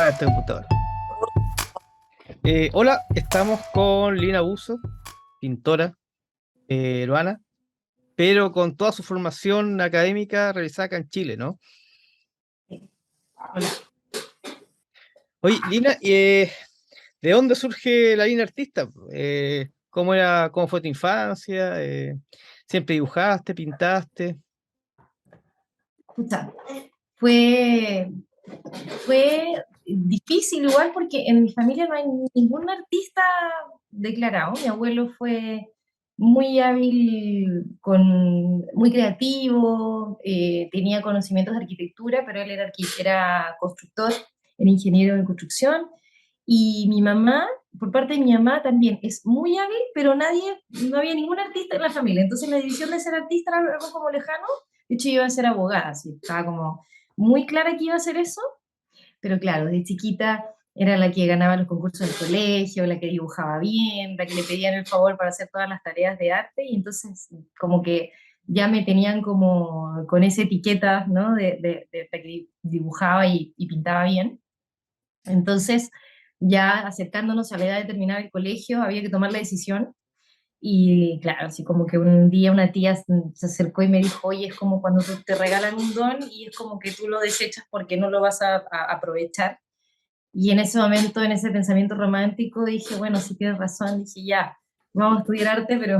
Este computador. Hola, estamos con Lina Buzo, pintora peruana, pero con toda su formación académica realizada acá en Chile, ¿no? Hola. Oye, Lina, ¿de dónde surge la Lina artista? ¿Cómo fue tu infancia? ¿Siempre dibujaste, pintaste? Pucha, fue, fue difícil igual porque en mi familia no hay ningún artista declarado. Mi abuelo fue muy hábil, muy creativo, tenía conocimientos de arquitectura, pero él era constructor, era ingeniero en construcción. Y mi mamá, por parte de mi mamá también, es muy hábil, pero no había ningún artista en la familia. Entonces la división de ser artista era algo como lejano. De hecho, yo iba a ser abogada, así, estaba como muy clara que iba a hacer eso, pero claro, de chiquita era la que ganaba los concursos del colegio, la que dibujaba bien, la que le pedían el favor para hacer todas las tareas de arte, y entonces como que ya me tenían como con esa etiqueta, ¿no? De la que dibujaba y pintaba bien. Entonces, ya acercándonos a la edad de terminar el colegio, había que tomar la decisión. Y claro, así como que un día una tía se acercó y me dijo, oye, es como cuando te regalan un don y es como que tú lo desechas porque no lo vas a aprovechar. Y en ese momento, en ese pensamiento romántico, dije, bueno, si tienes razón, dije, ya, vamos a estudiar arte, pero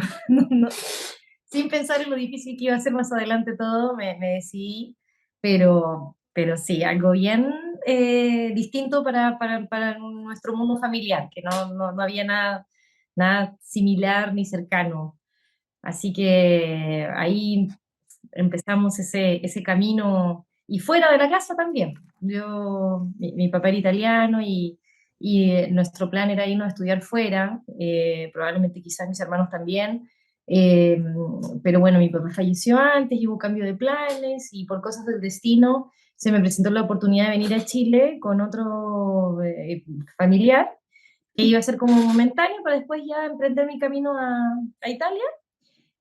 sin pensar en lo difícil que iba a ser más adelante todo, me decidí, pero sí, algo bien distinto para nuestro mundo familiar, que no había nada similar ni cercano. Así que ahí empezamos ese camino y fuera de la casa también. Mi papá era italiano y nuestro plan era irnos a estudiar fuera, probablemente quizás mis hermanos también, eh, pero bueno, mi papá falleció antes y hubo cambio de planes y por cosas del destino se me presentó la oportunidad de venir a Chile con otro familiar que iba a ser como momentáneo para después ya emprender mi camino a Italia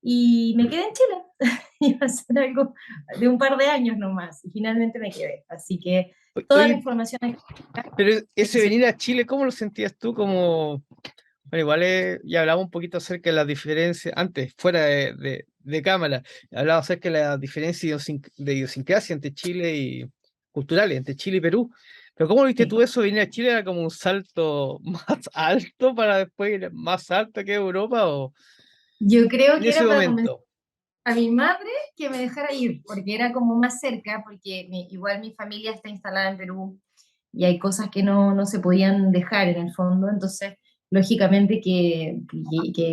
y me quedé en Chile. Iba a ser algo de un par de años nomás y finalmente me quedé. Así que toda la Oye, información aquí. pero ese venir a Chile, ¿cómo lo sentías tú? Bueno, igual ya hablaba un poquito acerca de las diferencias, antes, fuera de cámara, hablaba acerca de la diferencia de idiosincrasia entre Chile y culturales, entre Chile y Perú. Pero ¿cómo viste Sí. tú eso? ¿Venir a Chile era como un salto más alto para después ir más alto que Europa o Yo creo en que ese era para convencer momento? a mi madre que me dejara ir, porque era como más cerca, porque igual mi familia está instalada en Perú y hay cosas que no se podían dejar en el fondo, entonces lógicamente que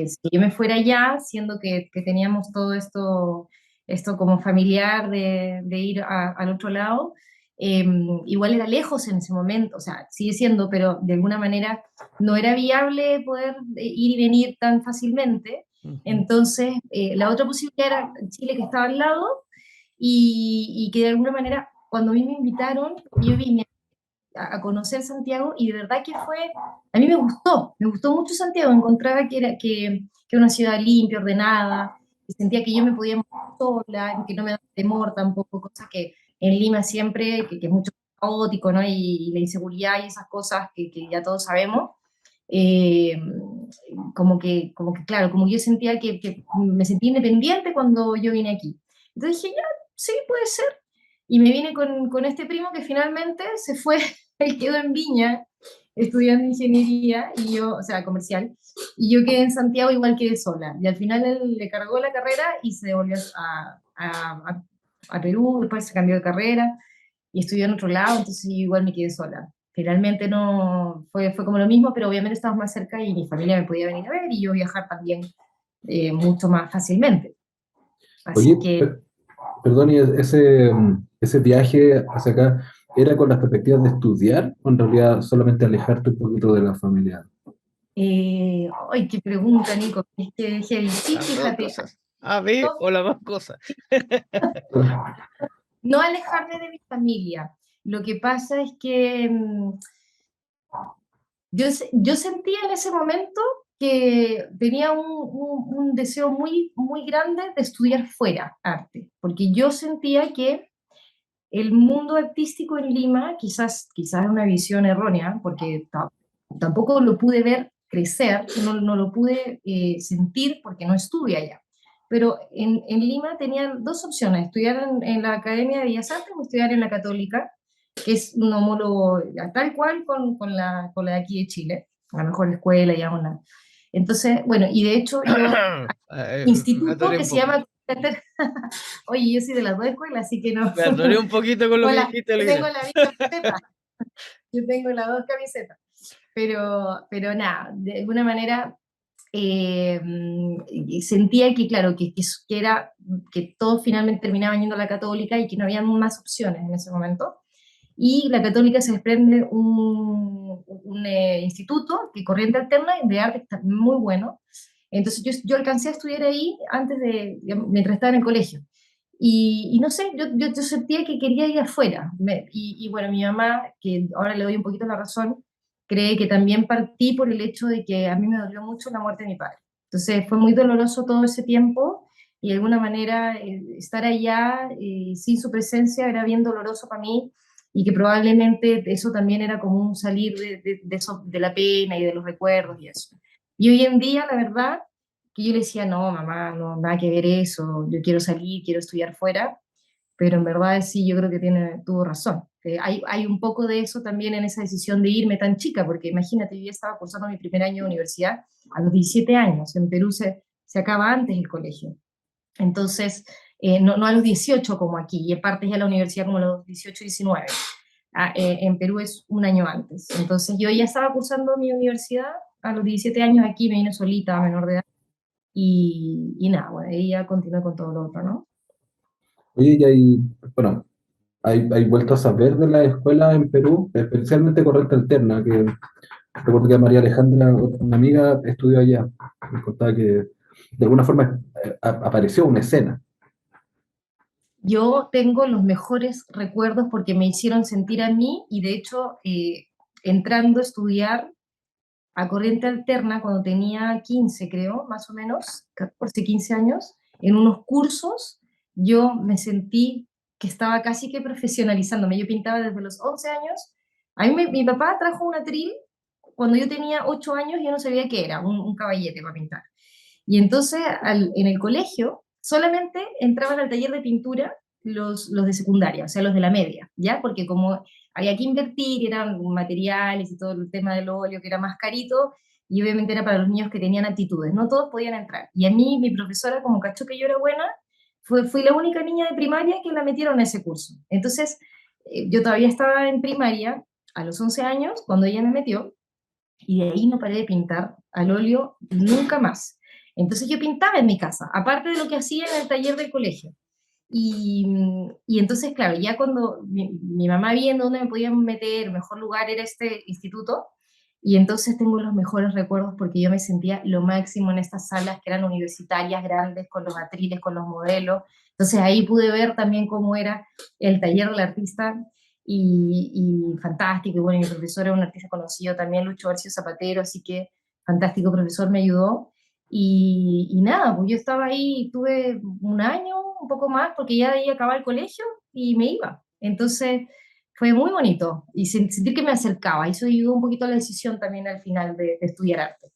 si yo me fuera allá, siendo que teníamos todo esto como familiar de ir al otro lado, eh, igual era lejos en ese momento, o sea, sigue siendo, pero de alguna manera no era viable poder ir y venir tan fácilmente. Ujú. Entonces, la otra posibilidad era Chile, que estaba al lado, y que de alguna manera, cuando a mí me invitaron, yo vine a conocer Santiago y de verdad que a mí me gustó mucho Santiago, encontraba que era una ciudad limpia, ordenada, y sentía que yo me podía mover sola, que no me daba temor tampoco, cosas que en Lima siempre, que es mucho caótico, ¿no? Y la inseguridad y esas cosas que ya todos sabemos. Eh, como que, claro, como que yo sentía que me sentí independiente cuando yo vine aquí. Entonces dije, ya, sí, puede ser. Y me vine con este primo que finalmente se fue, él quedó en Viña estudiando ingeniería, y yo, o sea, comercial, y yo quedé en Santiago, igual quedé sola. Y al final él le cargó la carrera y se devolvió a Perú, después se cambió de carrera y estudió en otro lado, entonces yo igual me quedé sola. Finalmente no fue como lo mismo, pero obviamente estábamos más cerca y mi familia me podía venir a ver y yo viajar también mucho más fácilmente. Así Oye, que perdón, ¿y ese viaje hacia acá era con las perspectivas de estudiar o en realidad solamente alejarte un poquito de la familia? ay, qué pregunta, Nico. Es que heavy. Sí, Las dos fíjate, cosas. A, B no, o las dos cosas. no alejarme de mi familia. Lo que pasa es que yo sentía en ese momento que tenía un deseo muy, muy grande de estudiar fuera arte, porque yo sentía que el mundo artístico en Lima, quizás es una visión errónea, porque tampoco lo pude ver crecer, no lo pude sentir porque no estuve allá. Pero en Lima tenía dos opciones, estudiar en la Academia de Bellas Artes o estudiar en la Católica, que es un homólogo tal cual con la de aquí de Chile, la mejor escuela y una. Entonces, bueno, y de hecho yo, Me instituto atoré que un se poco. llama, oye, yo soy de las dos escuelas, así que no, Me atoré un poquito con lo que hola, dijiste, yo tengo Olivia. la misma camiseta, yo tengo las dos camisetas, pero nada, de alguna manera y sentía que, claro, que todos finalmente terminaban yendo a la católica y que no había más opciones en ese momento. Y la católica se desprende un instituto que Corriente Alterna de arte está muy bueno. Entonces yo alcancé a estudiar ahí antes digamos, mientras estaba en el colegio. Y no sé, yo sentía que quería ir afuera. Y bueno, mi mamá, que ahora le doy un poquito la razón, cree que también partí por el hecho de que a mí me dolió mucho la muerte de mi padre. Entonces fue muy doloroso todo ese tiempo y de alguna manera estar allá sin su presencia era bien doloroso para mí y que probablemente eso también era como un salir de eso, de la pena y de los recuerdos y eso. Y hoy en día, la verdad, que yo le decía, no, mamá, no, nada que ver eso, yo quiero salir, quiero estudiar fuera, pero en verdad sí, yo creo que tuvo razón. Hay un poco de eso también en esa decisión de irme tan chica, porque imagínate, yo ya estaba cursando mi primer año de universidad a los 17 años, en Perú se acaba antes el colegio. Entonces, no a los 18 como aquí, y en parte ya la universidad como a los 18, 19. En Perú es un año antes. Entonces, yo ya estaba cursando mi universidad a los 17 años aquí, me vine solita, menor de edad, y nada, bueno, ahí ya continué con todo lo otro, ¿no? Oye, y hay, bueno, hay vueltas a saber de la escuela en Perú, especialmente Corriente Alterna, que recuerdo que María Alejandra, una amiga, estudió allá. Me contaba que de alguna forma apareció una escena. Yo tengo los mejores recuerdos porque me hicieron sentir a mí y de hecho entrando a estudiar a Corriente Alterna cuando tenía 15 creo, más o menos, 14, 15 años, en unos cursos yo me sentí que estaba casi que profesionalizándome. Yo pintaba desde los 11 años. Mi papá trajo un atril cuando yo tenía 8 años y yo no sabía qué era, un caballete para pintar. Y entonces en el colegio solamente entraban al taller de pintura los de secundaria, o sea, los de la media, ¿ya? Porque como había que invertir, eran materiales y todo el tema del óleo que era más carito, y obviamente era para los niños que tenían aptitudes, no todos podían entrar. Y a mí, mi profesora, como cachó que yo era buena, fui la única niña de primaria que la metieron a ese curso. Entonces, yo todavía estaba en primaria a los 11 años cuando ella me metió, y de ahí no paré de pintar al óleo nunca más. Entonces yo pintaba en mi casa, aparte de lo que hacía en el taller del colegio. Y entonces, claro, ya cuando mi mamá viendo dónde me podían meter, el mejor lugar era este instituto, y entonces tengo los mejores recuerdos porque yo me sentía lo máximo en estas salas que eran universitarias grandes, con los atriles, con los modelos. Entonces ahí pude ver también cómo era el taller del artista y fantástico. Y bueno, mi profesor era un artista conocido también, Lucho García Zapatero, así que fantástico profesor me ayudó. Y nada, pues yo estaba ahí, tuve un año, un poco más, porque ya de ahí acababa el colegio y me iba. Entonces fue muy bonito y sentir que me acercaba. Eso ayudó un poquito a la decisión también al final de estudiar arte.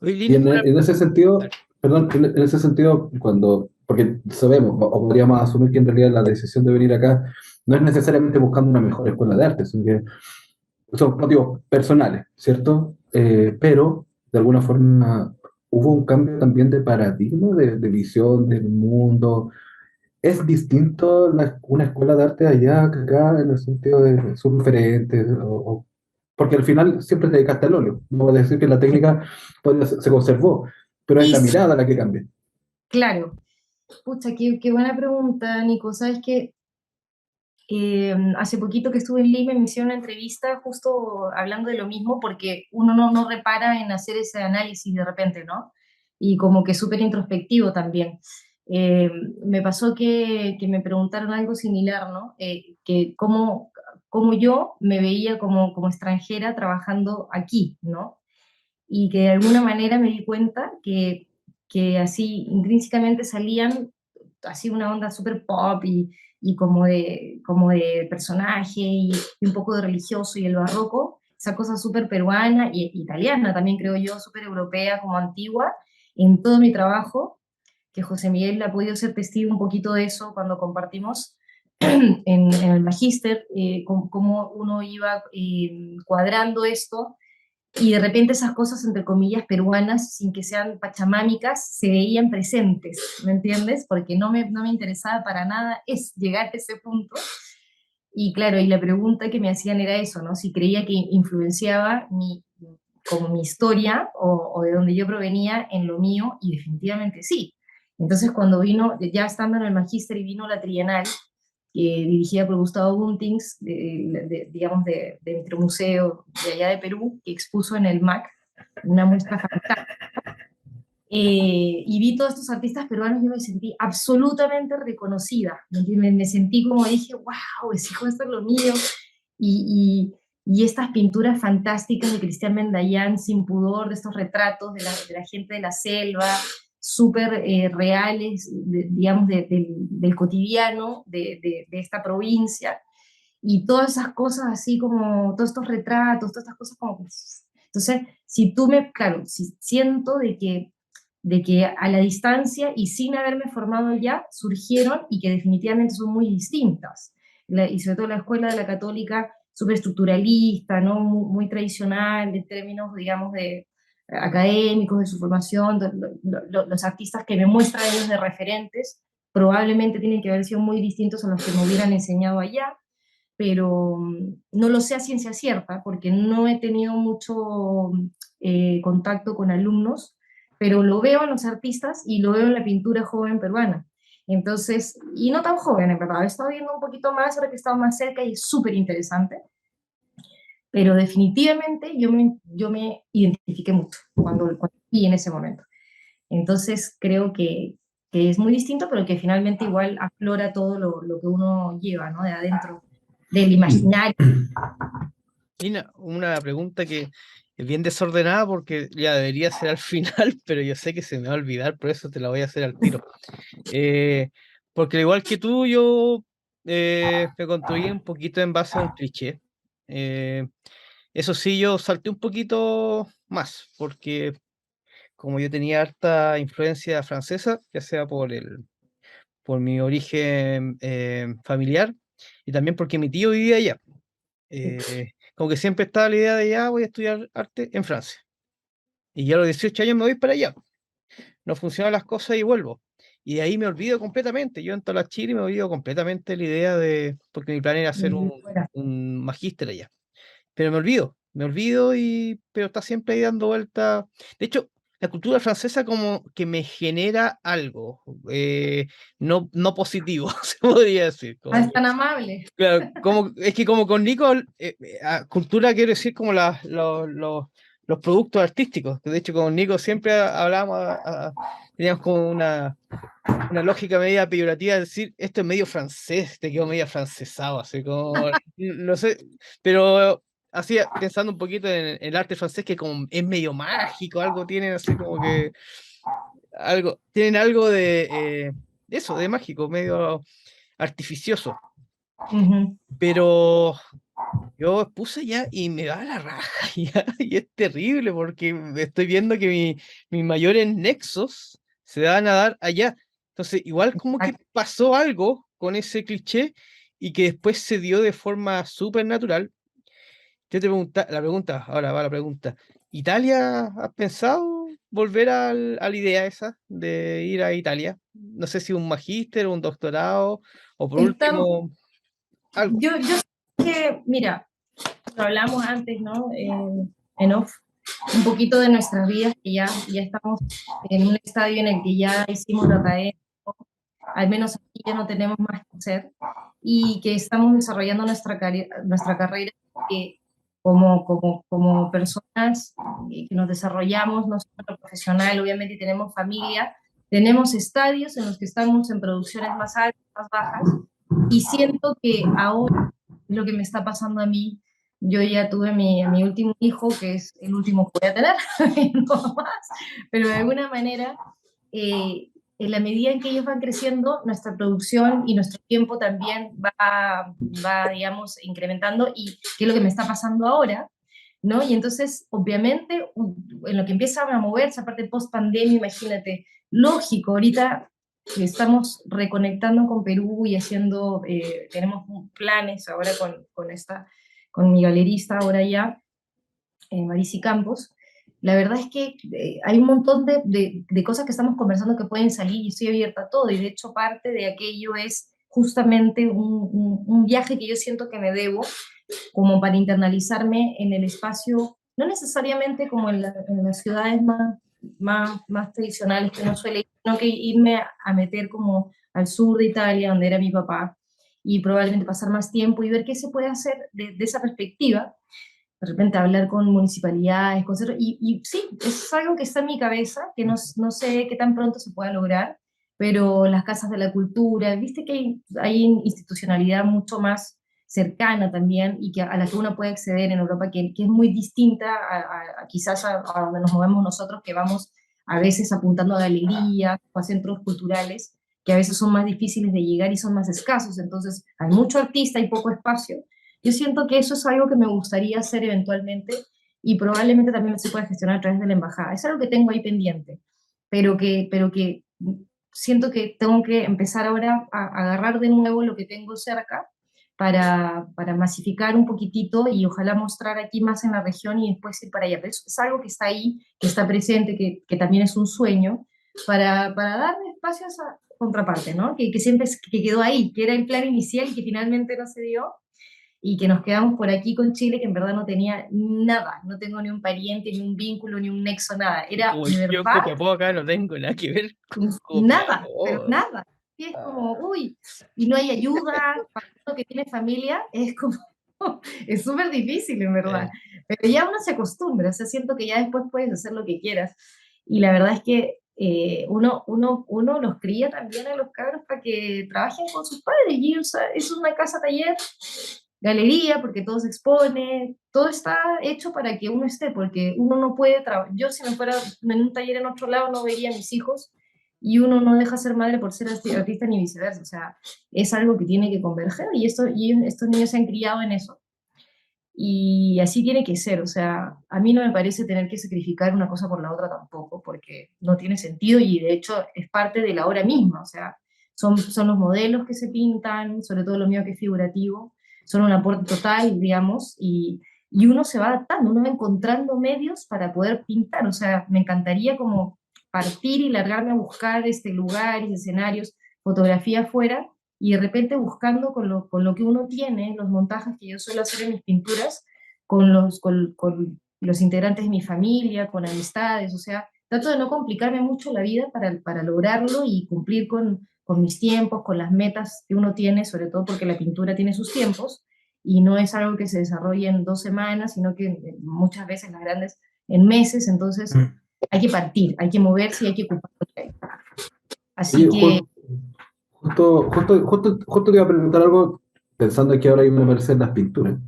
Oye, Y Lina, una... en ese sentido, Dale. perdón, en ese sentido, porque sabemos, o podríamos asumir que en realidad la decisión de venir acá no es necesariamente buscando una mejor escuela de arte, sino que son motivos personales, ¿cierto? Pero de alguna forma hubo un cambio también de paradigma, de visión del mundo. ¿Es distinto una escuela de arte allá que acá en el sentido de sus referentes? Porque al final siempre te dedicaste al óleo. No voy a decir que la técnica se conservó, pero es Y la sí, mirada la que cambia. claro. Pucha, qué buena pregunta, Nico. Sabes que hace poquito que estuve en Lima me hicieron una entrevista justo hablando de lo mismo porque uno no repara en hacer ese análisis de repente, ¿no? Y como que súper introspectivo también. Eh, Me pasó que me preguntaron algo similar, ¿no? Que cómo yo me veía como extranjera trabajando aquí, ¿no? Y que de alguna manera me di cuenta que así intrínsecamente salían así una onda súper pop y como de personaje y un poco de religioso y el barroco, esa cosa súper peruana y italiana también creo yo, súper europea, como antigua, en todo mi trabajo, que José Miguel ha podido ser testigo un poquito de eso cuando compartimos en el magíster, cómo uno iba cuadrando esto y de repente esas cosas, entre comillas, peruanas, sin que sean pachamámicas, se veían presentes, ¿me entiendes? Porque no me interesaba para nada es llegar a ese punto. Y claro, y la pregunta que me hacían era eso, ¿no? Si creía que influenciaba como mi historia o de donde yo provenía en lo mío, y definitivamente sí. Entonces cuando vino, ya estando en el magíster y vino la trienal, dirigida por Gustavo Buntings, digamos, de nuestro museo de allá de Perú, que expuso en el MAC una muestra fantástica. Y vi todos estos artistas peruanos y me sentí absolutamente reconocida. Me sentí como dije, wow, es hijo, esto es lo mío. Y estas pinturas fantásticas de Cristian Mendayán, sin pudor, de estos retratos de la gente de la selva, súper reales, digamos, del cotidiano de esta provincia. Y todas esas cosas así como, todos estos retratos, todas estas cosas como... Entonces, si tú claro, si siento de que a la distancia y sin haberme formado ya, surgieron y que definitivamente son muy distintas. Y sobre todo la escuela de la católica, súper estructuralista, ¿no? Muy tradicional, de términos, digamos, de académicos, de su formación, los artistas que me muestran ellos de referentes, probablemente tienen que haber sido muy distintos a los que me hubieran enseñado allá, pero no lo sé a ciencia cierta, porque no he tenido mucho contacto con alumnos, pero lo veo en los artistas y lo veo en la pintura joven peruana. Entonces, y no tan joven, en verdad, he estado viendo un poquito más, ahora que he estado más cerca y es súper interesante, pero definitivamente yo me identifiqué mucho cuando vi en ese momento. Entonces, creo que es muy distinto, pero que finalmente igual aflora todo lo que uno lleva, ¿no? De adentro, del imaginario. Y una pregunta que es bien desordenada porque ya debería ser al final, pero yo sé que se me va a olvidar, por eso te la voy a hacer al tiro. Porque al igual que tú, yo me construí un poquito en base a un cliché. Eh, Eso sí, yo salté un poquito más, porque como yo tenía harta influencia francesa, ya sea por mi origen familiar, y también porque mi tío vivía allá. Como que siempre estaba la idea de ya voy a estudiar arte en Francia. Y ya a los 18 años me voy para allá. No funcionan las cosas y vuelvo. Y de ahí me olvido completamente. Yo entro a la Chile y me olvido completamente la idea de, porque mi plan era hacer un magíster allá. Pero me olvido pero está siempre ahí dando vuelta. De hecho, la cultura francesa como que me genera algo, no positivo, se podría decir. No es tan amable. Claro, es que como con Nico, cultura quiero decir como los productos artísticos. De hecho, con Nico siempre hablábamos, teníamos como una lógica media peyorativa de decir, esto es medio francés, te quedó medio francesado, así como, no sé, pero así pensando un poquito en el arte francés que como es medio mágico, algo tienen así como que, tienen algo de eso, de mágico, medio artificioso. Pero yo puse ya y me da la raja ya, y es terrible porque estoy viendo que mis mayores nexos se van a dar allá. Entonces, igual como que pasó algo con ese cliché y que después se dio de forma súper natural. Yo te pregunta, la pregunta, ahora va la pregunta. ¿Italia, has pensado volver a la idea esa de ir a Italia? No sé si un magíster o un doctorado o por Estamos, último algo. yo sé que, mira, lo hablamos antes, ¿no? En off, un poquito de nuestras vidas, que ya estamos en un estadio en el que ya hicimos lo académico, al menos aquí ya no tenemos más que hacer, y que estamos desarrollando nuestra carrera, que como personas que nos desarrollamos, no solo profesional, obviamente tenemos familia, tenemos estadios en los que estamos en producciones más altas, más bajas, y siento que ahora lo que me está pasando a mí, yo ya tuve a mi último hijo, que es el último que voy a tener, no más, pero de alguna manera en la medida en que ellos van creciendo, nuestra producción y nuestro tiempo también digamos, incrementando, y qué es lo que me está pasando ahora, ¿no? Y entonces, obviamente, en lo que empieza a moverse, aparte post-pandemia, imagínate, lógico, ahorita que estamos reconectando con Perú y haciendo, tenemos planes ahora con mi galerista ahora ya, Marisi Campos. La verdad es que hay un montón de cosas que estamos conversando que pueden salir y estoy abierta a todo, y de hecho parte de aquello es justamente un viaje que yo siento que me debo, como para internalizarme en el espacio, no necesariamente como en las ciudades más tradicionales que uno suele ir, sino que irme a meter como al sur de Italia, donde era mi papá, y probablemente pasar más tiempo y ver qué se puede hacer de esa perspectiva. De repente hablar con municipalidades, con y sí, es algo que está en mi cabeza, que no sé qué tan pronto se pueda lograr, pero las casas de la cultura, viste que hay institucionalidad mucho más cercana también y a la que uno puede acceder en Europa, que es muy distinta quizás a donde nos movemos nosotros, que vamos a veces apuntando a galerías o a centros culturales, que a veces son más difíciles de llegar y son más escasos, entonces hay mucho artista y poco espacio. Yo siento que eso es algo que me gustaría hacer eventualmente y probablemente también se pueda gestionar a través de la embajada. Es algo que tengo ahí pendiente, pero que siento que tengo que empezar ahora a agarrar de nuevo lo que tengo cerca para masificar un poquitito y ojalá mostrar aquí más en la región y después ir para allá. Pero eso es algo que está ahí, que está presente, que también es un sueño, para darle espacio a esa contraparte, ¿no? Que siempre que quedó ahí, que era el plan inicial y que finalmente no se dio, y que nos quedamos por aquí con Chile, que en verdad no tenía nada, no tengo ni un pariente, ni un vínculo, ni un nexo, nada. Era Como de yo en verdad Copiapó acá no tengo nada que ver con nada, pero Copiapó. nada. Y es como, uy, y no hay ayuda, para uno que tiene familia, es como, es súper difícil en verdad. Eh, Pero ya uno se acostumbra, o sea, siento que ya después puedes hacer lo que quieras. Y la verdad es que uno los cría también a los cabros para que trabajen con sus padres. Y o sea, es una casa taller, galería, porque todo se expone, todo está hecho para que uno esté, porque uno no puede trabajar. Yo si me fuera en un taller en otro lado no vería a mis hijos, y uno no deja ser madre por ser artista ni viceversa, o sea, es algo que tiene que converger, y estos niños se han criado en eso. Y así tiene que ser, o sea, a mí no me parece tener que sacrificar una cosa por la otra tampoco, porque no tiene sentido y de hecho es parte de la obra misma, o sea, son los modelos que se pintan, sobre todo lo mío que es figurativo, son un aporte total, digamos, y uno se va adaptando, uno va encontrando medios para poder pintar, o sea, me encantaría como partir y largarme a buscar lugares, escenarios, fotografía afuera, y de repente buscando con lo que uno tiene, los montajes que yo suelo hacer en mis pinturas, con los integrantes de mi familia, con amistades, o sea, trato de no complicarme mucho la vida para lograrlo y cumplir con mis tiempos, con las metas que uno tiene, sobre todo porque la pintura tiene sus tiempos, y no es algo que se desarrolle en 2 semanas, sino que muchas veces las grandes en meses, entonces hay que partir, hay que moverse y hay que ocupar lo que hay. Oye, Así que, justo te iba a preguntar algo, pensando que ahora hay una merced en las pinturas.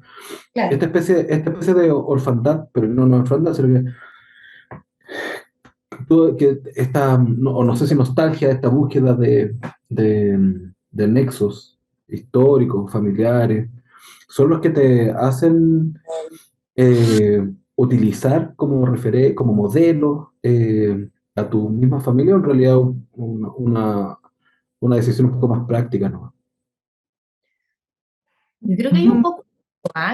claro. Esta especie de orfandad, pero no orfandad, sino que esta, no, o no sé si nostalgia, esta búsqueda de nexos históricos, familiares, son los que te hacen utilizar como modelo a tu misma familia, o en realidad una decisión un poco más práctica, ¿no? Yo creo que hay un poco,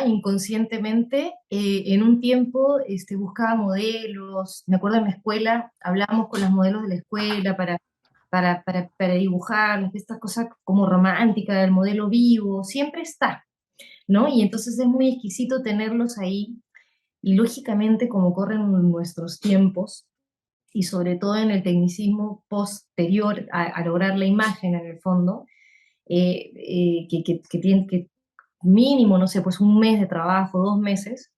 inconscientemente, en un tiempo buscaba modelos, me acuerdo en la escuela, hablábamos con las modelos de la escuela para dibujar, estas cosas como románticas, del modelo vivo, siempre está, ¿no? Y entonces es muy exquisito tenerlos ahí, y lógicamente como corren nuestros tiempos, y sobre todo en el tecnicismo posterior a lograr la imagen en el fondo, que tiene que mínimo, no sé, pues un mes de trabajo, 2 meses,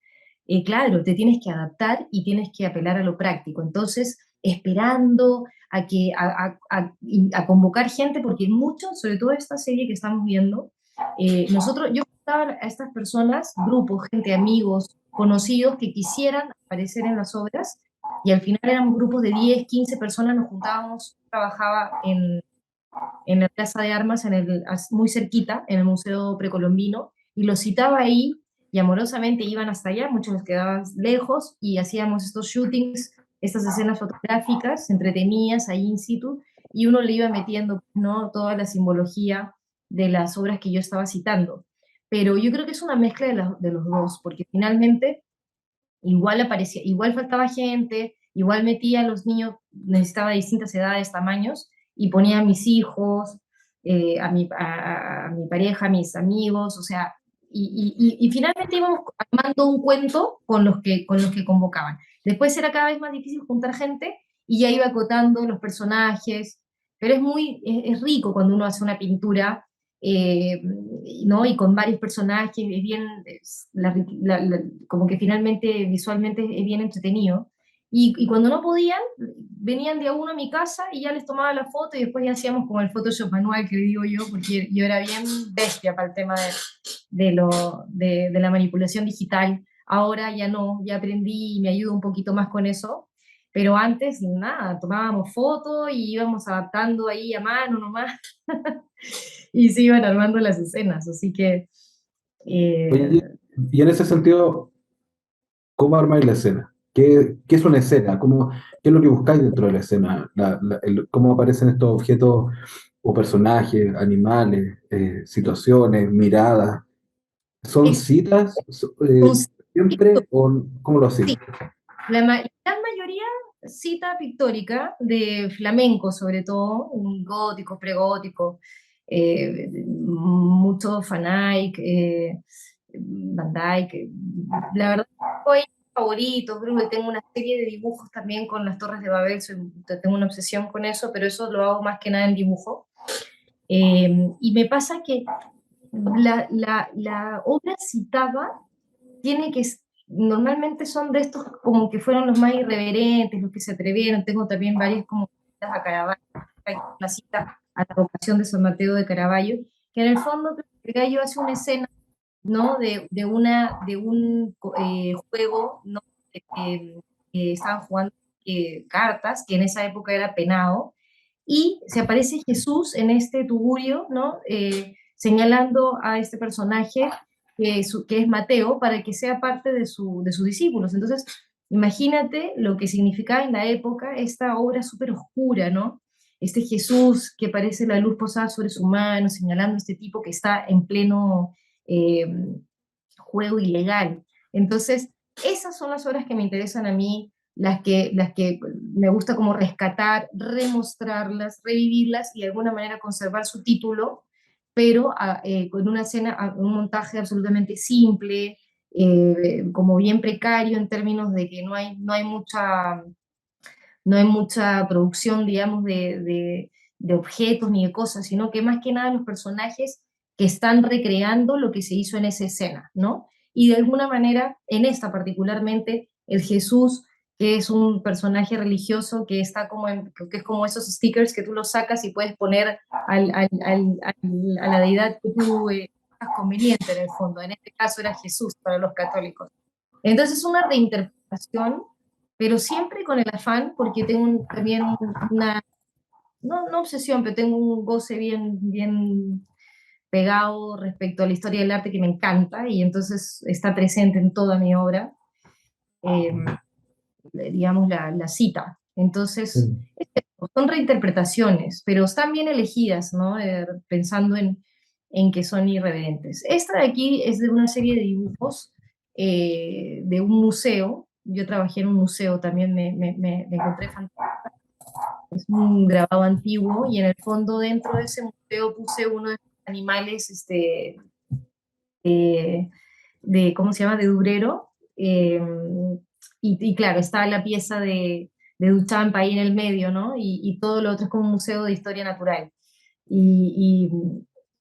claro, te tienes que adaptar y tienes que apelar a lo práctico. Entonces, esperando a convocar gente, porque mucho, sobre todo esta serie que estamos viendo, yo juntaba a estas personas, grupos, gente, amigos, conocidos que quisieran aparecer en las obras, y al final éramos grupos de 10, 15 personas, nos juntábamos, trabajaba en la Plaza de Armas, muy cerquita, en el Museo Precolombino, y los citaba ahí, y amorosamente iban hasta allá, muchos nos quedaban lejos, y hacíamos estos shootings, estas escenas fotográficas, entretenidas, ahí in situ, y uno le iba metiendo, ¿no?, toda la simbología de las obras que yo estaba citando. Pero yo creo que es una mezcla de los dos, porque finalmente igual aparecía, igual faltaba gente, igual metía a los niños, necesitaba distintas edades, tamaños, y ponía a mis hijos, a mi pareja, a mis amigos, o sea, y finalmente íbamos armando un cuento con los que convocaban. Después era cada vez más difícil juntar gente y ya iba acotando los personajes, pero es rico cuando uno hace una pintura, eh, ¿no? Y con varios personajes, es bien, como que finalmente visualmente es bien entretenido. Y cuando no podían, venían de a uno a mi casa y ya les tomaba la foto y después ya hacíamos como el Photoshop manual que digo yo, porque yo era bien bestia para el tema de la manipulación digital. Ahora ya no, ya aprendí y me ayudo un poquito más con eso. Pero antes, nada, tomábamos fotos y íbamos adaptando ahí a mano nomás. Y se iban armando las escenas, así que Oye, eh, y en ese sentido, ¿cómo armáis la escena? ¿Qué es una escena? ¿Qué es lo que buscáis dentro de la escena? ¿Cómo aparecen estos objetos o personajes, animales, situaciones, miradas? ¿Son es citas un siempre o cómo lo hacéis? sí, la mayoría cita pictórica de flamenco, sobre todo, un gótico, pregótico, mucho Van Eyck, Van Dyck. La verdad, hay favoritos, creo que tengo una serie de dibujos también con las Torres de Babel, tengo una obsesión con eso, pero eso lo hago más que nada en dibujo. Y me pasa que la obra citada tiene que, normalmente son de estos como que fueron los más irreverentes, los que se atrevieron. Tengo también varias como citas a Caravaggio, hay una cita a la vocación de San Mateo de Caravaggio, que en el fondo el gallo hace una escena, ¿no?, de un juego, ¿no?, que estaban jugando cartas, que en esa época era penado, y se aparece Jesús en este tugurio, ¿no?, señalando a este personaje que es Mateo, para que sea parte de sus discípulos. Entonces, imagínate lo que significaba en la época esta obra súper oscura, ¿no? Este Jesús que parece la luz posada sobre su mano, señalando a este tipo que está en pleno eh, juego ilegal. Entonces, esas son las obras que me interesan a mí, las que me gusta como rescatar, remostrarlas, revivirlas y de alguna manera conservar su título, pero con una escena, un montaje absolutamente simple, como bien precario en términos de que no hay mucha producción, digamos, de objetos ni de cosas, sino que más que nada los personajes que están recreando lo que se hizo en esa escena, ¿no? Y de alguna manera, en esta particularmente, el Jesús, que es un personaje religioso que está como que es como esos stickers que tú los sacas y puedes poner a la deidad que tú hagas conveniente en el fondo. En este caso era Jesús para los católicos. Entonces es una reinterpretación, pero siempre con el afán, porque tengo también una, no obsesión, pero tengo un goce bien pegado respecto a la historia del arte que me encanta, y entonces está presente en toda mi obra, eh, digamos, la cita. Entonces, Sí. son reinterpretaciones, pero están bien elegidas, ¿no? Pensando en que son irreverentes. Esta de aquí es de una serie de dibujos de un museo. Yo trabajé en un museo también, me encontré fantástico. Es un grabado antiguo y en el fondo dentro de ese museo puse uno de los animales eh, ¿cómo se llama?, de Durero. Y claro, está la pieza de Duchamp ahí en el medio, ¿no? Y todo lo otro es como un museo de historia natural. Y,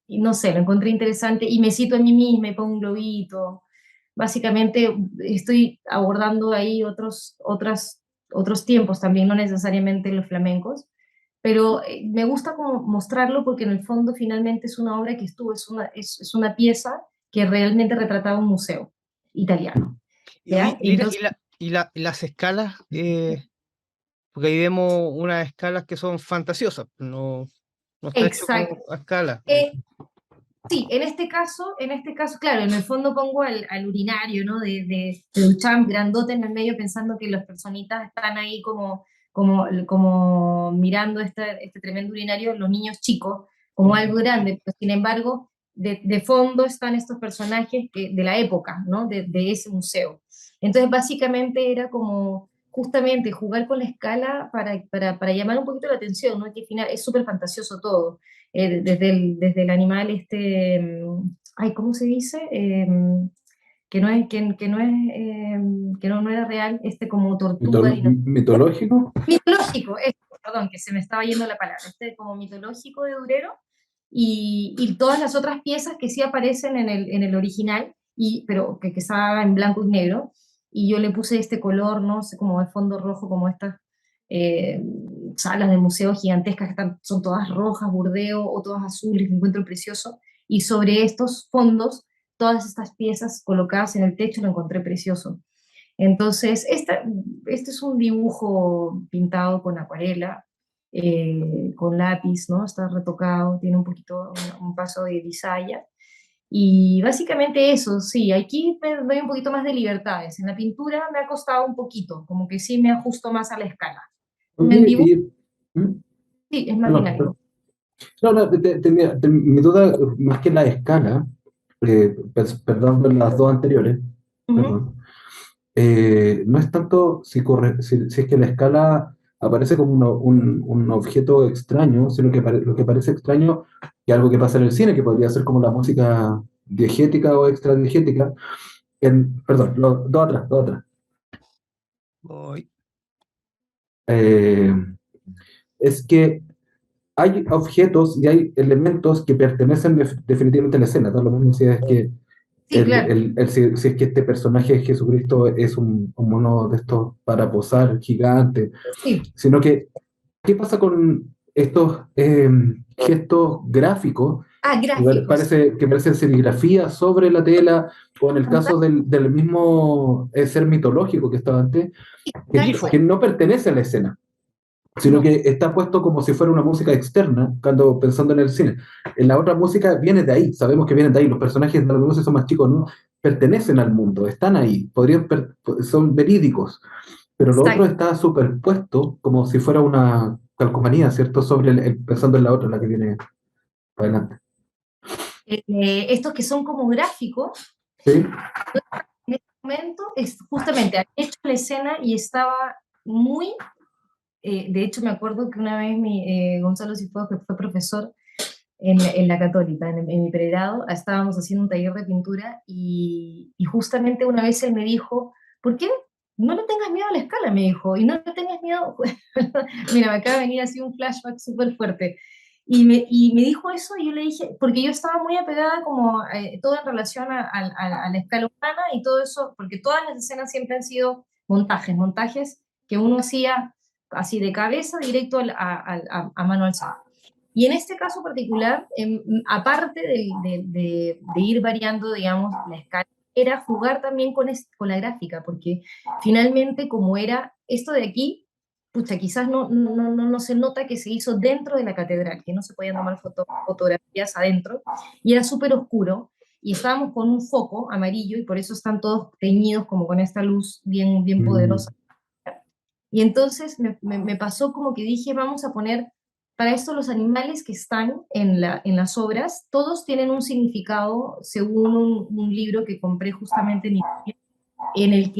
y no sé, lo encontré interesante y me cito a mí misma y pongo un globito. Básicamente estoy abordando ahí otros tiempos también, no necesariamente los flamencos, pero me gusta como mostrarlo porque en el fondo finalmente es una obra que estuvo, es una pieza que realmente retrataba un museo italiano, Y, ¿ya? Lina, Entonces, y las escalas, porque ahí vemos unas escalas que son fantasiosas, no está hecho como Exacto. a escala. Sí, en este caso, claro, en el fondo pongo al urinario, ¿no? De Duchamp grandote en el medio pensando que las personitas están ahí como mirando este tremendo urinario, los niños chicos, como algo grande, pero sin embargo, de fondo están estos personajes de la época, ¿no? De ese museo. Entonces, básicamente era como justamente jugar con la escala para llamar un poquito la atención, ¿no? Que al final es súper fantasioso todo desde el animal ay, ¿cómo se dice? Que no era real, como tortuga, Mitológico. mitológico, perdón, que se me estaba yendo la palabra, como mitológico de Durero, y todas las otras piezas que sí aparecen en el original, pero que estaba en blanco y negro, y yo le puse este color, no sé, como de fondo rojo, como estas eh, salas de museo gigantescas que son todas rojas, burdeo, o todas azules, que encuentro precioso, y sobre estos fondos, todas estas piezas colocadas en el techo lo encontré precioso. Entonces, este es un dibujo pintado con acuarela, con lápiz, ¿no? Está retocado, tiene un poquito, un paso de bisaya. Y básicamente eso, sí, aquí me doy un poquito más de libertades. En la pintura me ha costado un poquito, como que sí me ajusto más a la escala. En Oye, dibujo, ¿Mm? sí, es más Perdón, dinámico. no, no, mi duda, más que la escala, perdón por las dos anteriores, Ujú. perdón, no es tanto si es que la escala aparece como un objeto extraño, sino que lo que parece extraño y algo que pasa en el cine, que podría ser como la música diegética o extradiegética, perdón, dos atrás. Voy. Eh, es que hay objetos y hay elementos que pertenecen definitivamente a la escena, da lo mismo si es que Sí, claro. si es que este personaje de Jesucristo es un mono de estos para posar gigante, Sí. sino que, ¿qué pasa con estos gestos gráficos Ah, gráficos. que parecen serigrafía sobre la tela, o en el caso Fantástico, del mismo ser mitológico que estaba antes, tal Grifo. que cual. no pertenece a la escena? Sino No. que está puesto como si fuera una música externa, cuando pensando en el cine. En la otra música viene de ahí, sabemos que vienen de ahí, los personajes de algunos son más chicos, no pertenecen al mundo, están ahí, son verídicos, pero lo otro Exacto. está superpuesto como si fuera una calcomanía, ¿cierto? Sobre pensando en la otra, la que viene para adelante. Estos que son como gráficos, ¿Sí? en este momento, justamente había hecho la escena y estaba muy, de hecho me acuerdo que una vez Gonzalo Cifuentes, que fue profesor en la Católica, en mi pregrado, estábamos haciendo un taller de pintura y justamente una vez él me dijo, ¿por qué no le tengas miedo a la escala? Me dijo, y no le tengas miedo, mira, me acaba de venir así un flashback súper fuerte. Y me dijo eso y yo le dije, porque yo estaba muy apegada como todo en relación a la escala humana y todo eso, porque todas las escenas siempre han sido montajes que uno hacía así de cabeza directo a mano alzada. Y en este caso particular, aparte de ir variando, digamos, la escala, era jugar también con la gráfica, porque finalmente como era esto de aquí, pucha, quizás no se nota que se hizo dentro de la catedral, que no se podían tomar fotografías adentro, y era súper oscuro, y estábamos con un foco amarillo, y por eso están todos teñidos como con esta luz bien, bien Mm, poderosa. Y entonces me pasó como que dije, vamos a poner, para esto los animales que están en las obras, todos tienen un significado según un libro que compré justamente en el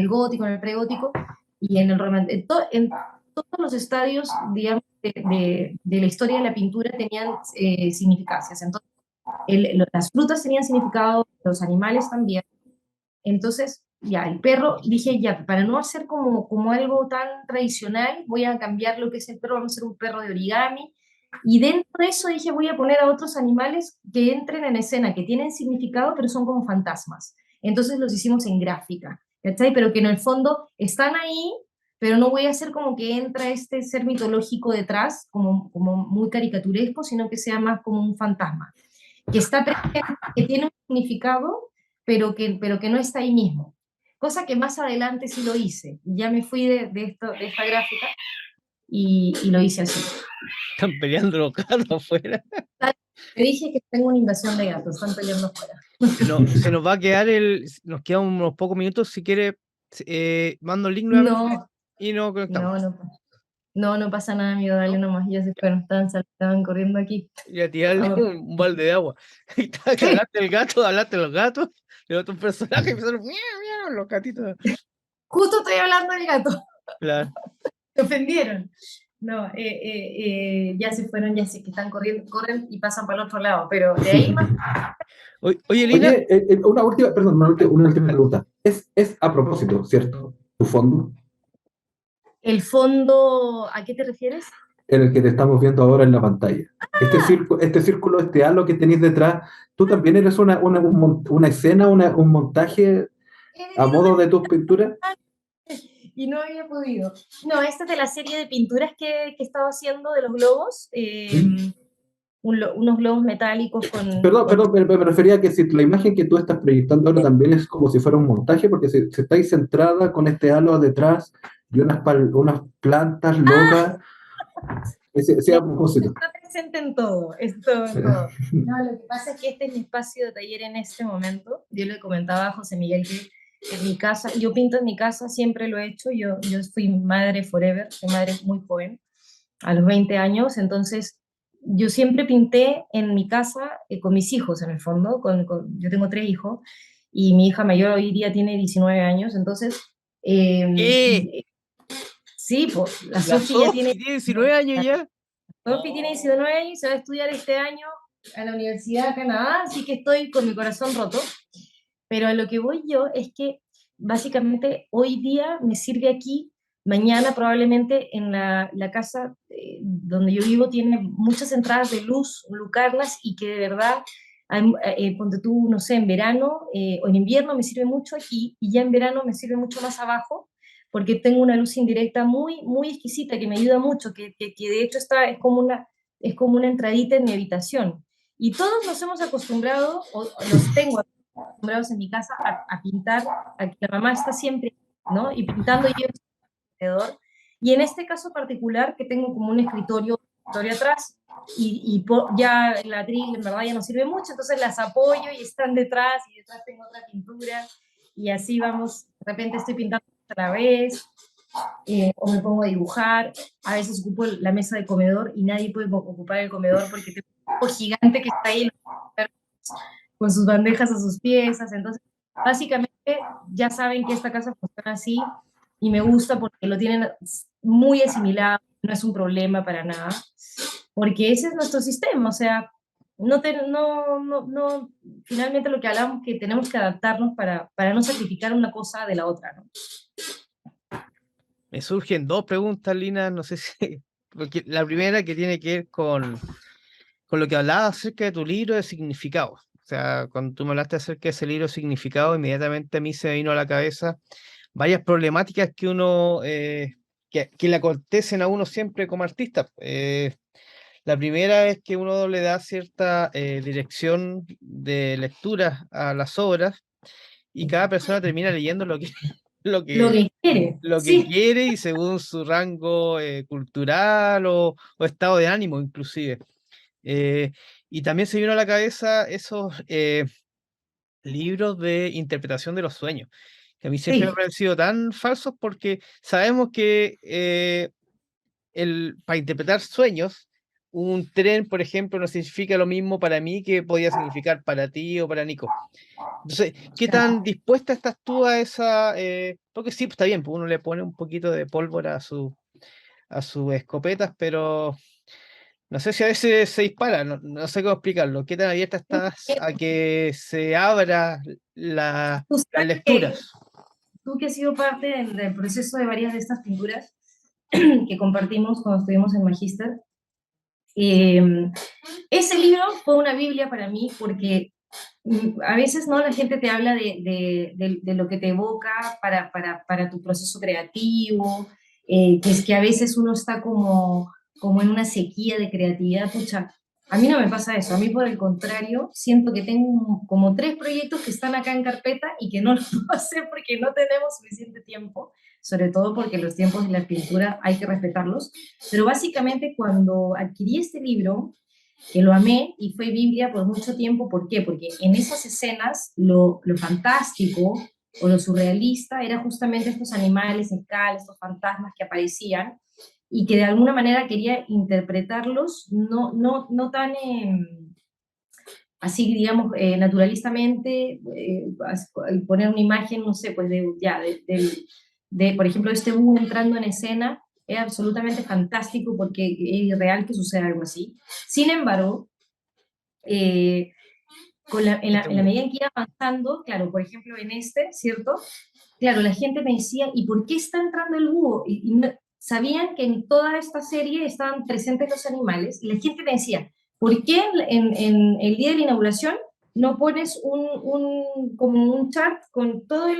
gótico, en el pregótico y en el romántico. En todos los estadios, digamos, de la historia de la pintura tenían significancias. Entonces, las frutas tenían significado, los animales también. Entonces, ya, el perro, dije, ya, para no hacer como algo tan tradicional, voy a cambiar lo que es el perro, vamos a hacer un perro de origami. Y dentro de eso dije, voy a poner a otros animales que entren en escena, que tienen significado, pero son como fantasmas. Entonces los hicimos en gráfica, ¿cachai? Pero que en el fondo están ahí, pero no voy a hacer como que entra este ser mitológico detrás, como muy caricaturesco, sino que sea más como un fantasma que está presente, que tiene un significado, pero que no está ahí mismo. cosa que más adelante sí lo hice. Ya me fui de esta gráfica y lo hice así. Están peleando los gatos afuera. Te dije que tengo una invasión de gatos, están peleando afuera. Se nos va a quedar nos quedan unos pocos minutos. Si quiere, mando el link nuevamente No, y nos conectamos. no pasa nada, amigo, dale nomás, ya se fueron, estaban corriendo aquí. Y a tirarle Vamos. un balde de agua. Hablaste del gato, hablaste de los gatos, de otros personajes, empezaron miau, miau, los gatitos. Justo estoy hablando del gato, Claro. se ofendieron. No, ya se fueron, ya sé que están corriendo, corren y pasan para el otro lado, pero de ahí más. Oye, Lina. Oye, una última pregunta. Es a propósito, ¿cierto? Tu fondo, ¿El fondo, a qué te refieres? en el que te estamos viendo ahora en la pantalla. Este círculo, este halo que tenéis detrás, tú también eres una escena, un montaje a modo de tus pinturas. Y no había podido. No, esta es de la serie de pinturas que he estado haciendo de los globos. Unos globos metálicos Perdón, me refería a que si la imagen que tú estás proyectando ahora también es como si fuera un montaje, porque se está ahí centrada con este halo detrás y unas plantas locas. Ese a propósito. Está presente en todo, es todo, en todo. No, lo que pasa es que este es mi espacio de taller en este momento. Yo le comentaba a José Miguel que en mi casa, yo pinto en mi casa, siempre lo he hecho. Yo fui madre forever, fui madre muy joven, a los 20 años, entonces yo siempre pinté en mi casa con mis hijos, en el fondo. Yo tengo 3 hijos y mi hija mayor hoy día tiene 19 años, entonces ¿Qué? sí, pues la La Sofi ya tiene... Sofi tiene 19 años ya. Sofi tiene 19 años y se va a estudiar este año a la Universidad de Canadá, así que estoy con mi corazón roto. Pero a lo que voy yo es que básicamente hoy día me sirve aquí, mañana probablemente en la casa donde yo vivo tiene muchas entradas de luz, lucarlas, y que de verdad, ponte tú, no sé, en verano o en invierno me sirve mucho aquí, y ya en verano me sirve mucho más abajo, porque tengo una luz indirecta muy, muy exquisita que me ayuda mucho, que de hecho es como una entradita en mi habitación. Y todos nos hemos acostumbrado, o los tengo acostumbrados en mi casa a pintar, a que la mamá está siempre, ¿no? Y pintando yo alrededor. Y en este caso particular, que tengo como un escritorio atrás, ya la atril en verdad ya no sirve mucho, entonces las apoyo y están detrás, y detrás tengo otra pintura, y así vamos, de repente estoy pintando a la vez, o me pongo a dibujar, a veces ocupo la mesa de comedor y nadie puede ocupar el comedor porque tengo un grupo gigante que está ahí con sus bandejas a sus piezas. Entonces, básicamente ya saben que esta casa funciona así y me gusta porque lo tienen muy asimilado, no es un problema para nada, porque ese es nuestro sistema, o sea, finalmente lo que hablamos que tenemos que adaptarnos para no sacrificar una cosa de la otra, ¿no? Me surgen dos preguntas, Lina, no sé si... Porque la primera que tiene que ver con lo que hablabas acerca de tu libro de significado. O sea, cuando tú me hablaste acerca de ese libro de significado, inmediatamente a mí se me vino a la cabeza varias problemáticas que uno, que le acontecen a uno siempre como artista. La primera es que uno le da cierta dirección de lectura a las obras y cada persona termina leyendo lo Lo que, que quiere, lo que sí. quiere y según su rango cultural o estado de ánimo inclusive. Eh, y también se vino a la cabeza esos libros de interpretación de los sueños, que a mí siempre me han Sí, parecido tan falsos porque sabemos que para interpretar sueños, un tren, por ejemplo, no significa lo mismo para mí que podía significar para ti o para Nico. Entonces, ¿qué tan dispuesta estás tú a esa? Porque sí, pues, está bien, pues uno le pone un poquito de pólvora a sus escopetas, pero no sé si a veces se dispara, no sé cómo explicarlo. ¿Qué tan abierta estás a que se abra tú las sabes que lecturas? tú que has sido parte del proceso de varias de estas pinturas que compartimos cuando estuvimos en Magíster, ese libro fue una Biblia para mí porque a veces no la gente te habla de lo que te evoca para tu proceso creativo, que es que a veces uno está como en una sequía de creatividad, pucha. A mí no me pasa eso, a mí por el contrario, siento que tengo como 3 proyectos que están acá en carpeta y que no los puedo hacer porque no tenemos suficiente tiempo, sobre todo porque los tiempos de la pintura hay que respetarlos, pero básicamente cuando adquirí este libro, que lo amé y fue Biblia por mucho tiempo, ¿por qué? Porque en esas escenas lo fantástico o lo surrealista era justamente estos animales en cal, estos fantasmas que aparecían, y que de alguna manera quería interpretarlos no tan así, digamos, naturalistamente, poner una imagen, no sé, pues por ejemplo, este búho entrando en escena, es absolutamente fantástico porque es irreal que suceda algo así. Sin embargo, eh, en la medida en que iba avanzando, claro, por ejemplo, en este, ¿cierto? Claro, la gente me decía, ¿y por qué está entrando el búho? Sabían que en toda esta serie estaban presentes los animales, y la gente me decía, ¿por qué en el día de la inauguración no pones como un chart con todos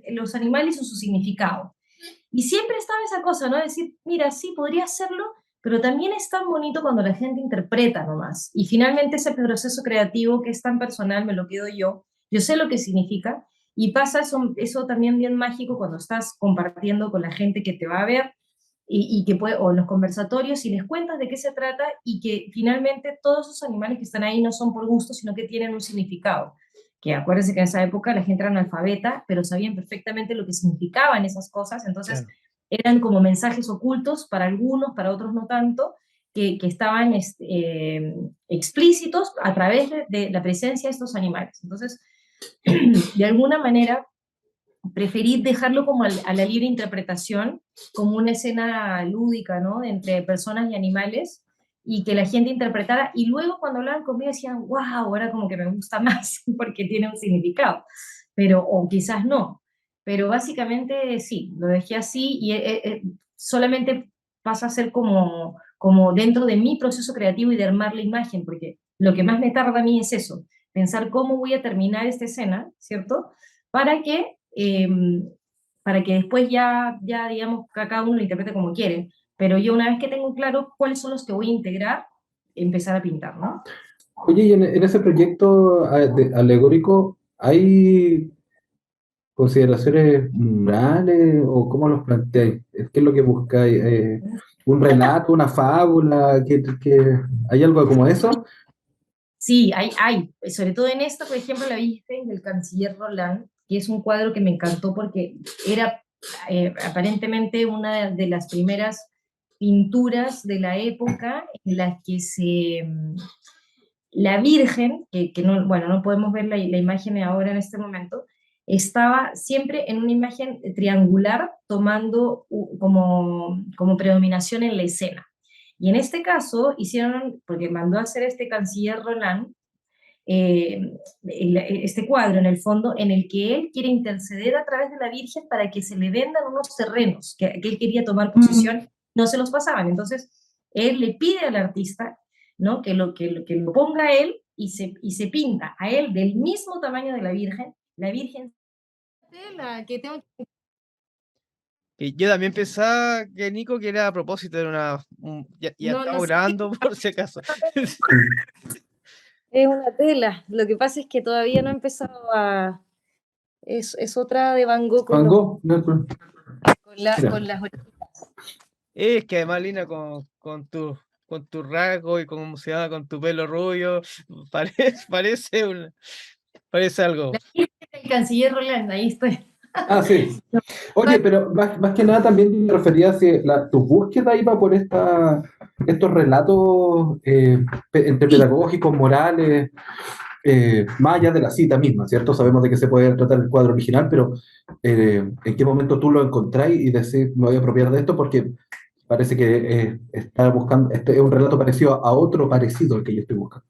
los animales y su significado? Y siempre estaba esa cosa, ¿no? Decir, mira, sí, podría hacerlo, pero también es tan bonito cuando la gente interpreta nomás. Y finalmente ese proceso creativo que es tan personal, me lo quedo yo sé lo que significa, y pasa eso también bien mágico cuando estás compartiendo con la gente que te va a ver y que puede, o en los conversatorios, y les cuentas de qué se trata, y que finalmente todos esos animales que están ahí no son por gusto, sino que tienen un significado. Que acuérdense que en esa época la gente era analfabeta, pero sabían perfectamente lo que significaban esas cosas, entonces Claro. eran como mensajes ocultos para algunos, para otros no tanto, que estaban explícitos a través de la presencia de estos animales. Entonces, de alguna manera, preferí dejarlo como a la libre interpretación, como una escena lúdica, ¿no? Entre personas y animales, y que la gente interpretara, y luego cuando hablaban conmigo decían, wow, ahora como que me gusta más, porque tiene un significado, pero, o quizás no, pero básicamente sí, lo dejé así, y solamente pasa a ser como dentro de mi proceso creativo y de armar la imagen, porque lo que más me tarda a mí es eso, pensar cómo voy a terminar esta escena, ¿cierto? Para que eh, para que después ya digamos, cada uno lo interprete como quiere. Pero yo una vez que tengo claro cuáles son los que voy a integrar, empezar a pintar, ¿no? Oye, y en ese proyecto alegórico, ¿hay consideraciones morales o cómo los planteáis? ¿Qué es lo que buscáis? ¿Un relato, una fábula? ¿Hay algo como eso? Sí, sobre todo en esta, por ejemplo, la viste del canciller Roland, que es un cuadro que me encantó porque era aparentemente una de las primeras pinturas de la época en las que la Virgen, que no, bueno, no podemos ver la imagen ahora en este momento, estaba siempre en una imagen triangular tomando como predominación en la escena. Y en este caso hicieron, porque mandó a hacer este canciller Roland, este cuadro en el fondo en el que él quiere interceder a través de la Virgen para que se le vendan unos terrenos que él quería tomar posesión, no se los pasaban. Entonces, él le pide al artista, ¿no? Que lo ponga a él, y se pinta a él del mismo tamaño de la Virgen, la que tengo. Y yo también pensaba que Nico, que era a propósito, era ya No, no estamos sé, grabando por si acaso. es una tela. Lo que pasa es que todavía no he empezado es otra de Van Gogh Van Gogh, no, mira. con las. Es que además, Lina, con tu rasgo y como se llama, con tu pelo rubio, parece, parece algo. El canciller Roland, ahí estoy. Ah, sí. Oye, pero más que nada también me refería a si tu búsqueda iba por estos relatos entre Sí, pedagógicos, morales, más allá de la cita misma, ¿cierto? Sabemos de que se puede tratar el cuadro original, pero ¿en qué momento tú lo encontráis y decís, me voy a apropiar de esto? Porque parece que está buscando, este es un relato parecido a otro parecido al que yo estoy buscando.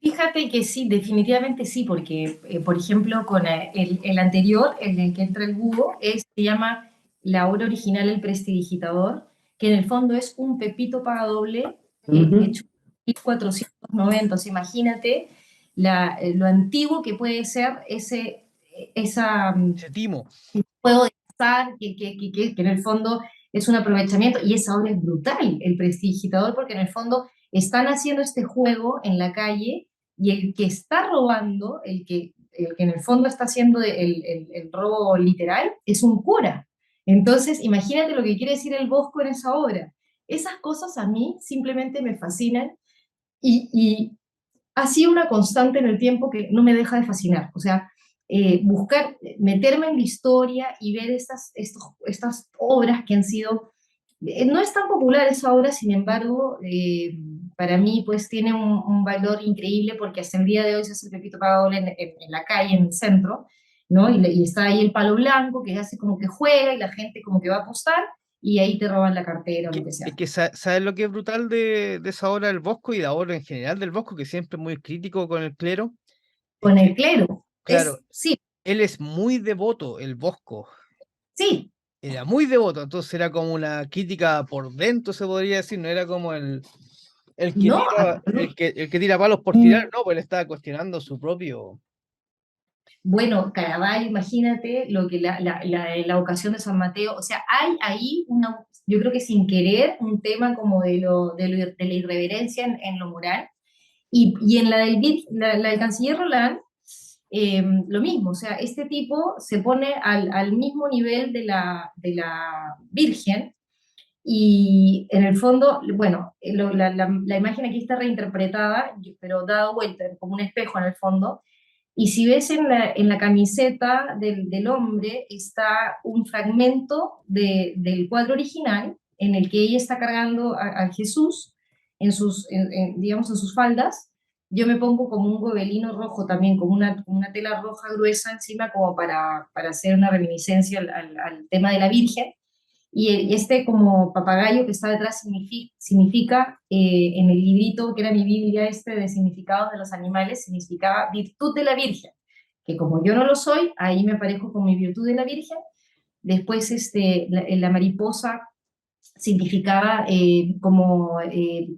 fíjate que sí, definitivamente sí, porque, por ejemplo, con el anterior, el del que entra el búho, se llama La obra original, El prestidigitador, que en el fondo es un Pepito Pagadoble Ujú. hecho en 1490. O sea, imagínate lo antiguo que puede ser esa Ese timo. juego de azar, que en el fondo es un aprovechamiento, y esa obra es brutal, El prestidigitador, porque en el fondo están haciendo este juego en la calle y el que está robando, el que en el fondo está haciendo el robo literal, es un cura. Entonces, imagínate lo que quiere decir el Bosco en esa obra. Esas cosas a mí simplemente me fascinan y ha sido una constante en el tiempo que no me deja de fascinar. O sea, buscar, meterme en la historia y ver estas obras que han sido... no es tan popular esa obra, sin embargo, para mí pues tiene un valor increíble porque hasta el día de hoy se hace el Pepito Pagador en la calle, en el centro, ¿no? Y está ahí el palo blanco que hace como que juega y la gente como que va a apostar y ahí te roban la cartera o lo que Es sea. que ¿sabes lo que es brutal de esa obra del Bosco y de ahora en general del Bosco, que siempre es muy crítico con el clero? Es Con el que, clero, claro, sí, él es muy devoto, el Bosco. sí, Era muy devoto, entonces era como una crítica por dentro, se podría decir, no era como el que no, tira, el que tira palos por tirar, absolutamente. no, pues él estaba cuestionando su propio. Bueno, Caravaggio, imagínate lo que la vocación de San Mateo, o sea, hay ahí yo creo que sin querer, un tema como de la irreverencia en lo moral, y en la del canciller Roland, lo mismo, o sea, este tipo se pone al mismo nivel de la Virgen, y en el fondo, bueno, la imagen aquí está reinterpretada, pero dado vuelta, como un espejo en el fondo, y si ves en la camiseta del hombre está un fragmento del cuadro original en el que ella está cargando a Jesús digamos, en sus faldas. Yo me pongo como un gobelino rojo también, como una tela roja gruesa encima, como para hacer una reminiscencia al tema de la Virgen. Y este como papagayo que está detrás significa en el librito que era mi Biblia este de significados de los animales, significaba virtud de la Virgen, que como yo no lo soy, ahí me aparezco con mi virtud de la Virgen. Después la mariposa significaba como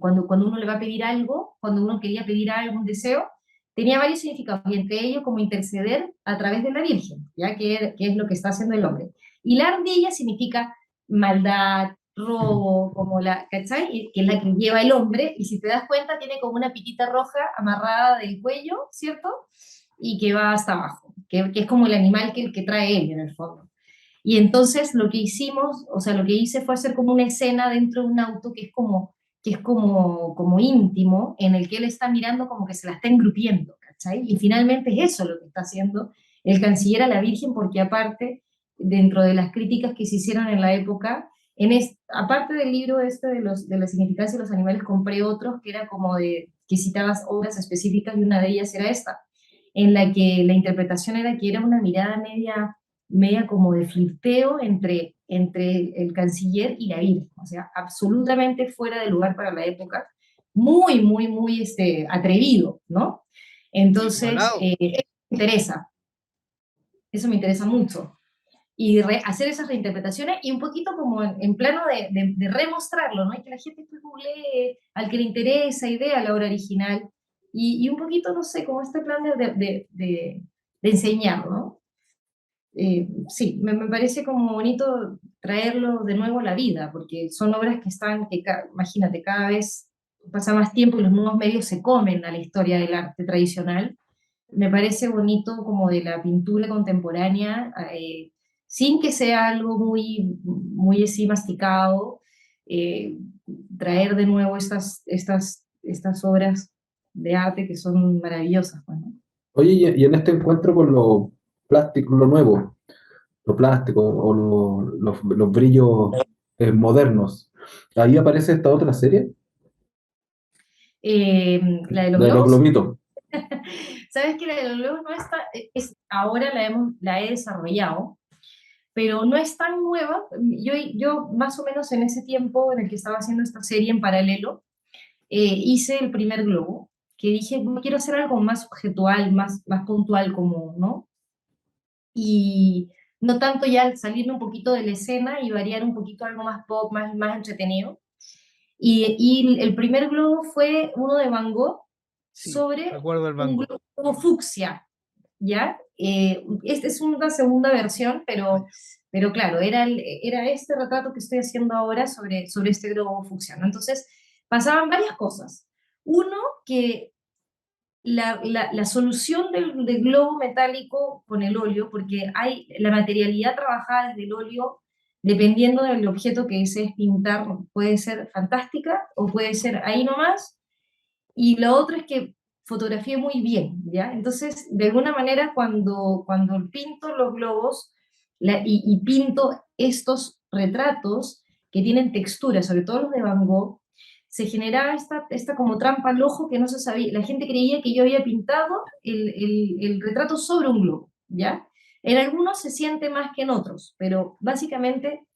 cuando uno le va a pedir algo, cuando uno quería pedir algo, un deseo, tenía varios significados, y entre ellos como interceder a través de la Virgen, ya que es lo que está haciendo el hombre. Y la ardilla significa maldad, robo, como ¿cachai? Que es la que lleva el hombre, y si te das cuenta tiene como una piquita roja amarrada del cuello, ¿cierto? Y que va hasta abajo, que es como el animal que trae él en el fondo. Y entonces lo que hicimos, o sea, lo que hice fue hacer como una escena dentro de un auto que es como íntimo, en el que él está mirando como que se la está engrupiendo, ¿cachai? Y finalmente es eso lo que está haciendo el canciller a la Virgen, porque aparte, dentro de las críticas que se hicieron en la época, aparte del libro este de la significancia de los animales, compré otros que era como que citabas obras específicas, y una de ellas era esta, en la que la interpretación era que era una mirada media como de flirteo entre el canciller y la Virgen, o sea, absolutamente fuera de lugar para la época, muy, muy, muy atrevido, ¿no? Y Entonces, volado. eso me interesa mucho. Y hacer esas reinterpretaciones y un poquito como en plano de remostrarlo, ¿no? Y que la gente pues googlee, al que le interesa y vea la obra original, y un poquito, no sé, como este plan de enseñar, ¿no? Sí, me parece como bonito traerlo de nuevo a la vida, porque son obras que están, imagínate, cada vez pasa más tiempo y los nuevos medios se comen a la historia del arte tradicional. Me parece bonito como de la pintura contemporánea, sin que sea algo muy, muy así masticado, eh, traer de nuevo estas obras de arte que son maravillosas, pues, ¿no? Oye, y en este encuentro con lo plástico, lo nuevo, lo plástico o los brillos modernos, ahí aparece esta otra serie, La de los la de los globos. globitos. Sabes que la de los globos no está, ahora la he desarrollado, pero no es tan nueva. Yo más o menos en ese tiempo en el que estaba haciendo esta serie en paralelo, hice el primer globo, que dije, "No, quiero hacer algo más objetual, más puntual, como, ¿no? Y no tanto ya salirme un poquito de la escena y variar un poquito a algo más pop, más entretenido. Y el primer globo fue uno de Van Gogh Sí, sobre recuerdo el un Van Gogh. globo fucsia, ¿ya? Esta es una segunda versión, pero claro, era este retrato que estoy haciendo ahora sobre este globo fucsia, ¿no? Entonces, pasaban varias cosas. Uno, que la solución del globo metálico con el óleo, porque hay la materialidad trabajada desde el óleo, dependiendo del objeto que desees pintar, puede ser fantástica o puede ser ahí nomás, y lo otro es que fotografía muy bien, ¿ya? Entonces, de alguna manera, cuando pinto los globos y pinto estos retratos que tienen textura, sobre todo los de Van Gogh, se generaba esta como trampa al ojo que no se sabía. La gente creía que yo había pintado el retrato sobre un globo, ¿ya? En algunos se siente más que en otros, pero básicamente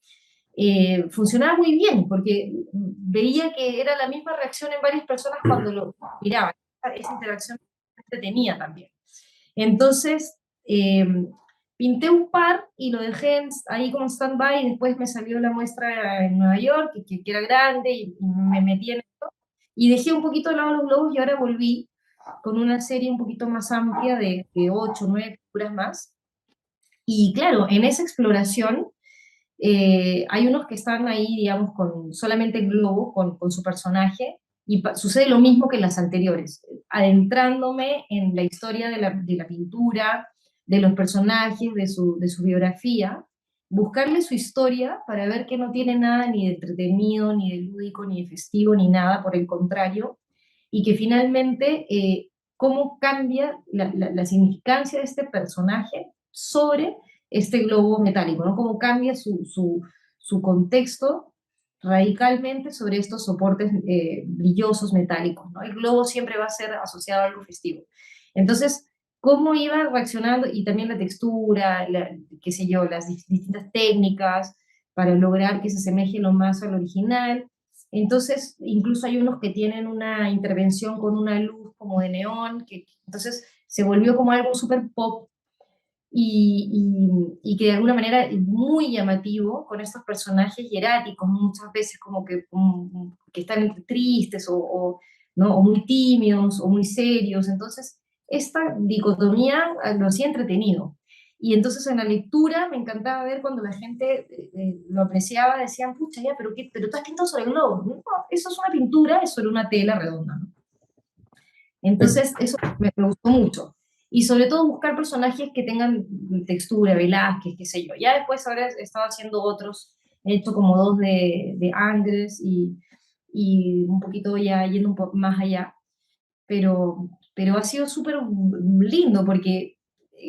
funcionaba muy bien, porque veía que era la misma reacción en varias personas cuando lo miraban. Esa interacción tenía también. Entonces, pinté un par y lo dejé ahí como stand-by, y después me salió la muestra en Nueva York, que era grande, y me metí en esto, y dejé un poquito de lado los globos, y ahora volví con una serie un poquito más amplia de 8 o 9 figuras más. Y claro, en esa exploración hay unos que están ahí, digamos, con solamente el globo, con su personaje, y sucede lo mismo que en las anteriores, adentrándome en la historia de la pintura, de los personajes, de su biografía, buscarle su historia para ver que no tiene nada ni de entretenido, ni de lúdico, ni de festivo, ni nada, por el contrario, y que finalmente cómo cambia la significancia de este personaje sobre este globo metálico, ¿no? Cómo cambia su contexto radicalmente sobre estos soportes brillosos metálicos, ¿no? El globo siempre va a ser asociado a algo festivo. Entonces, cómo iba reaccionando, y también la textura, qué sé yo, las distintas técnicas para lograr que se asemeje lo más al original. Entonces, incluso hay unos que tienen una intervención con una luz como de neón, entonces se volvió como algo súper pop, y que de alguna manera es muy llamativo con estos personajes hieráticos, muchas veces que están entre tristes ¿no? O muy tímidos o muy serios. Entonces, esta dicotomía lo hacía entretenido. Y entonces en la lectura me encantaba ver cuando la gente lo apreciaba, decían, pucha, ya, pero tú has pintado sobre el globo. No, eso es una pintura, es sobre una tela redonda, ¿no? Entonces, eso me gustó mucho. Y sobre todo buscar personajes que tengan textura, Velázquez, qué sé yo. Ya después ahora he estado haciendo otros, he hecho como dos de Angres, y un poquito ya yendo un poco más allá. Pero ha sido súper lindo porque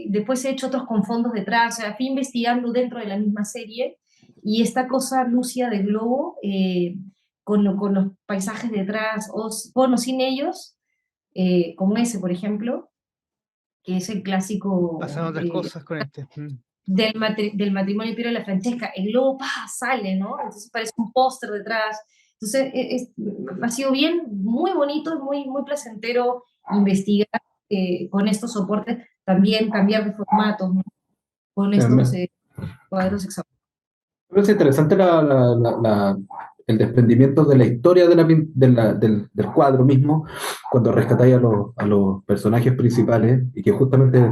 después he hecho otros con fondos detrás, o sea, fui investigando dentro de la misma serie, y esta cosa lúcida del globo, con los paisajes detrás, bueno, sin ellos, como ese, por ejemplo, que es el clásico Pasan otras cosas con este. del matrimonio de Piero y la Francesca. El globo sale, ¿no? Entonces parece un póster detrás. Entonces ha sido bien, muy bonito, muy, muy placentero investigar con estos soportes, también cambiar de formatos, ¿no? Con estos cuadros examinados. Me parece interesante el desprendimiento de la historia del cuadro mismo, cuando rescatáis a los personajes principales, y que justamente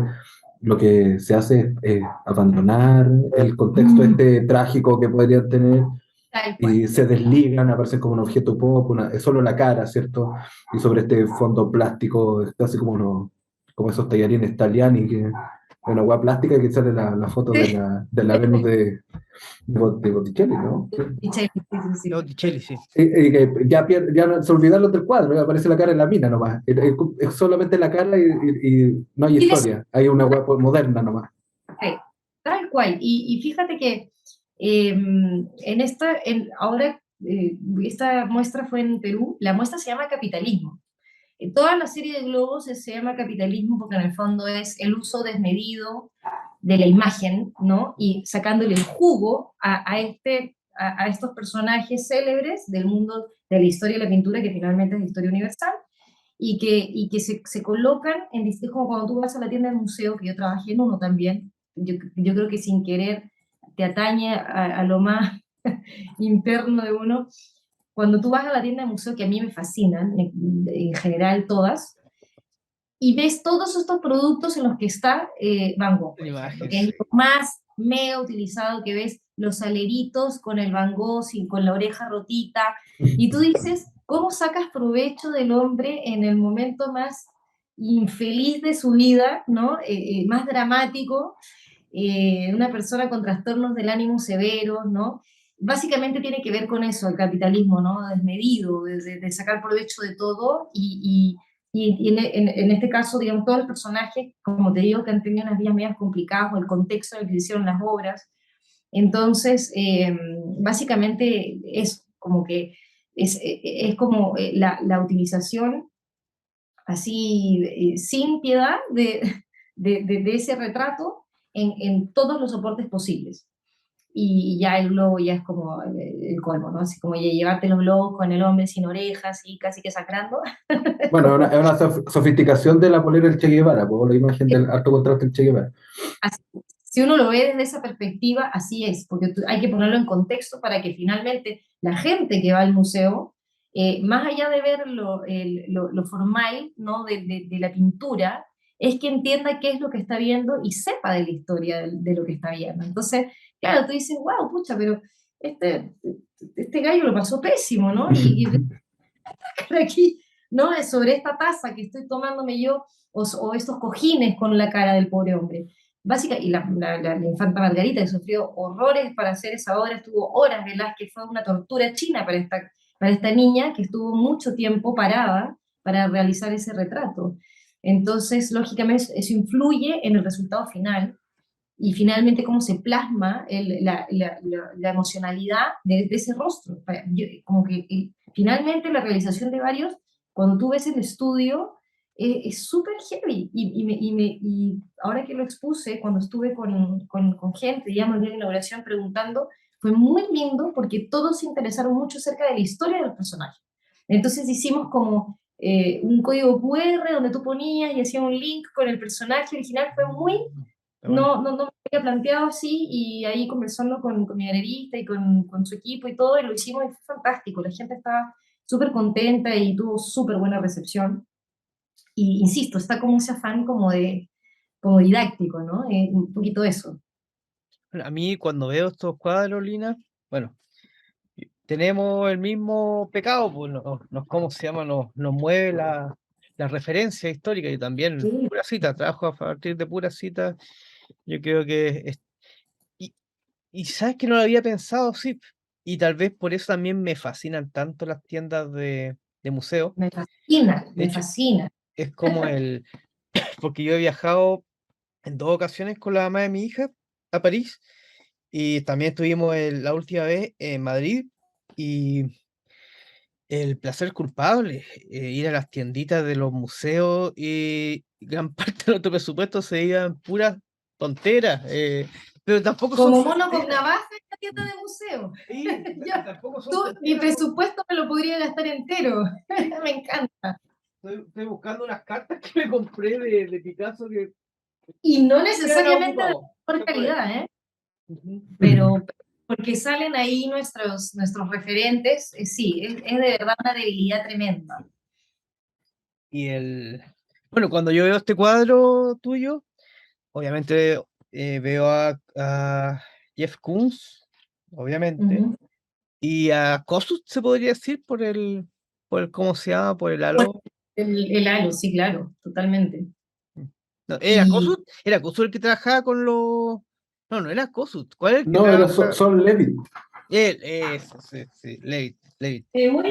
lo que se hace es abandonar el contexto este trágico que podrían tener, Tal cual. y se desligan, aparecen como un objeto pop, es solo la cara, ¿cierto? Y sobre este fondo plástico, casi como esos tallarines Italiani, que una hueá plástica, que sale la foto de la Venus de Botticelli, ¿no? Sí, sí, sí. No, Cheli, sí. Que ya se olvidaron del cuadro, ya aparece la cara en la mina nomás. Es solamente la cara, y no hay historia. Hay una web moderna nomás. Sí, tal cual. Y fíjate que ahora esta muestra fue en Perú. La muestra se llama Capitalismo. Toda la serie de globos se llama Capitalismo porque en el fondo es el uso desmedido de la imagen, ¿no? Y sacándole el jugo a estos personajes célebres del mundo de la historia de la pintura, que finalmente es la historia universal, y que se colocan es como cuando tú vas a la tienda del museo, que yo trabajé en uno también. Yo creo que sin querer te atañe a lo más interno de uno. Cuando tú vas a la tienda de museo, que a mí me fascinan, en general todas, y ves todos estos productos en los que está Van Gogh, por ejemplo, que es Imágenes. lo más mega utilizado, que ves los saleritos con el Van Gogh, con la oreja rotita, y tú dices, cómo sacas provecho del hombre en el momento más infeliz de su vida, ¿no? Más dramático, una persona con trastornos del ánimo severos, ¿no? Básicamente tiene que ver con eso, el capitalismo, ¿no? Desmedido, de sacar provecho de todo y en este caso, digamos, todos los personajes, como te digo, que han tenido unas vidas medias complicadas o el contexto en el que se hicieron las obras. Entonces, básicamente es como que es como la utilización así sin piedad de ese retrato en todos los soportes posibles. Y ya el globo ya es como el colmo, ¿no? Así como ya llevarte los globos con el hombre sin orejas y casi que sacrando. Bueno, es una sofisticación de la polera del Che Guevara, por la imagen del alto contraste del Che Guevara. Así, si uno lo ve desde esa perspectiva, así es, porque hay que ponerlo en contexto para que finalmente la gente que va al museo, más allá de ver lo formal, ¿no? de la pintura, es que entienda qué es lo que está viendo y sepa de la historia de lo que está viendo. Entonces, claro, tú dices, wow, pucha, pero este gallo lo pasó pésimo, ¿no? Y aquí, ¿no? Sobre esta taza que estoy tomándome yo, o estos cojines con la cara del pobre hombre. Básica, y la infanta Margarita, que sufrió horrores para hacer esa obra, estuvo horas, Velázquez, fue una tortura china para esta niña que estuvo mucho tiempo parada para realizar ese retrato. Entonces, lógicamente, eso influye en el resultado final y finalmente cómo se plasma la emocionalidad de ese rostro. Como que finalmente la realización de varios, cuando tú ves el estudio, es súper heavy. Y ahora que lo expuse, cuando estuve con gente, digamos, en la inauguración preguntando, fue muy lindo porque todos se interesaron mucho acerca de la historia de los personajes. Entonces hicimos como un código QR donde tú ponías y hacía un link con el personaje original, fue muy Bueno, no me había planteado así y ahí conversando con mi galerista y con su equipo y todo, y lo hicimos y fue fantástico. La gente estaba súper contenta y tuvo súper buena recepción. Y insisto, está como ese afán como didáctico, ¿no? Un poquito eso. a mí cuando veo estos cuadros, Lina, bueno, tenemos el mismo pecado, pues ¿cómo se llama? Nos mueve la referencia histórica y también Sí. pura cita, trabajo a partir de pura cita. Yo creo que y, y sabes que no lo había pensado, sí, y tal vez por eso también me fascinan tanto las tiendas de museo. Me fascina, De me hecho, fascina. es como porque yo he viajado en 2 ocasiones con la mamá de mi hija a París y también estuvimos la última vez en Madrid y el placer culpable, ir a las tienditas de los museos y gran parte de nuestro presupuesto se iba en puras tonteras, pero tampoco son Como mono con tonteras. navaja en la tienda de museo. Sí, Ya, tampoco son mi tonteras. presupuesto me lo podría gastar entero. Me encanta. Estoy buscando unas cartas que me compré de Picasso que Y no ya no he necesariamente de la ocupado. mejor Se fue. calidad, ¿eh? Ujú. Pero porque salen ahí nuestros referentes, sí, es de verdad una debilidad tremenda. Y bueno, cuando yo veo este cuadro tuyo, obviamente veo a Jeff Koons, obviamente, Ujú. y a Kossuth se podría decir por el ¿cómo se llama? Por el Bueno, halo. el halo, sí, claro, totalmente. No, Y Era Kossuth el que trabajaba con los. No, no era Kossuth. ¿Cuál es el que No, era trabaja? Son Levitt. Él, eso, sí, sí, Levitt. bueno,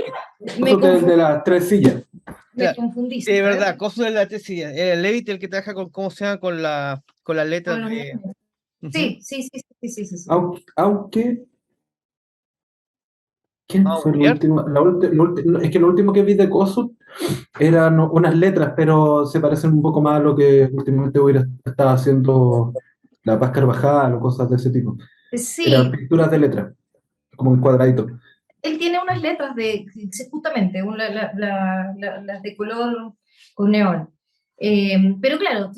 me, Eso de confundí, las tres sillas. me Claro, sí, confundiste, es ¿sabes? verdad, Kossuth es la tesis. Era Levitt el que trabaja con, ¿cómo se llama? Con las Con letras los de. nombres. Ujú. Sí, sí, sí, sí, sí, sí, sí. Aunque ¿quién Vamos a fue el googlear. último? No, es que lo último que vi de Kossuth eran unas letras, pero se parecen un poco más a lo que últimamente hubiera estado haciendo la Paz Carvajal o cosas de ese tipo. Eran Sí, pinturas de letras, como en cuadradito. él tiene unas letras sí, justamente, las de color con neón. Pero claro,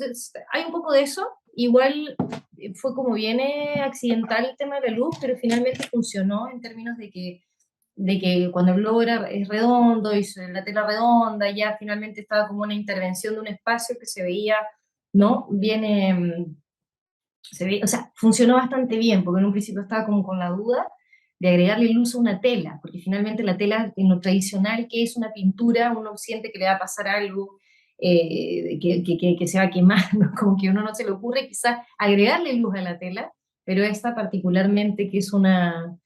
hay un poco de eso. Igual fue como viene accidental el tema de la luz, pero finalmente funcionó en términos de que cuando el globo es redondo y la tela redonda, ya finalmente estaba como una intervención de un espacio que se veía, ¿no? Bien, o sea, funcionó bastante bien, porque en un principio estaba como con la duda, de agregarle luz a una tela, porque finalmente la tela en lo tradicional, que es una pintura, uno siente que le va a pasar algo, que se va a quemar, ¿no? Como que a uno no se le ocurre quizás agregarle luz a la tela, pero esta particularmente que es una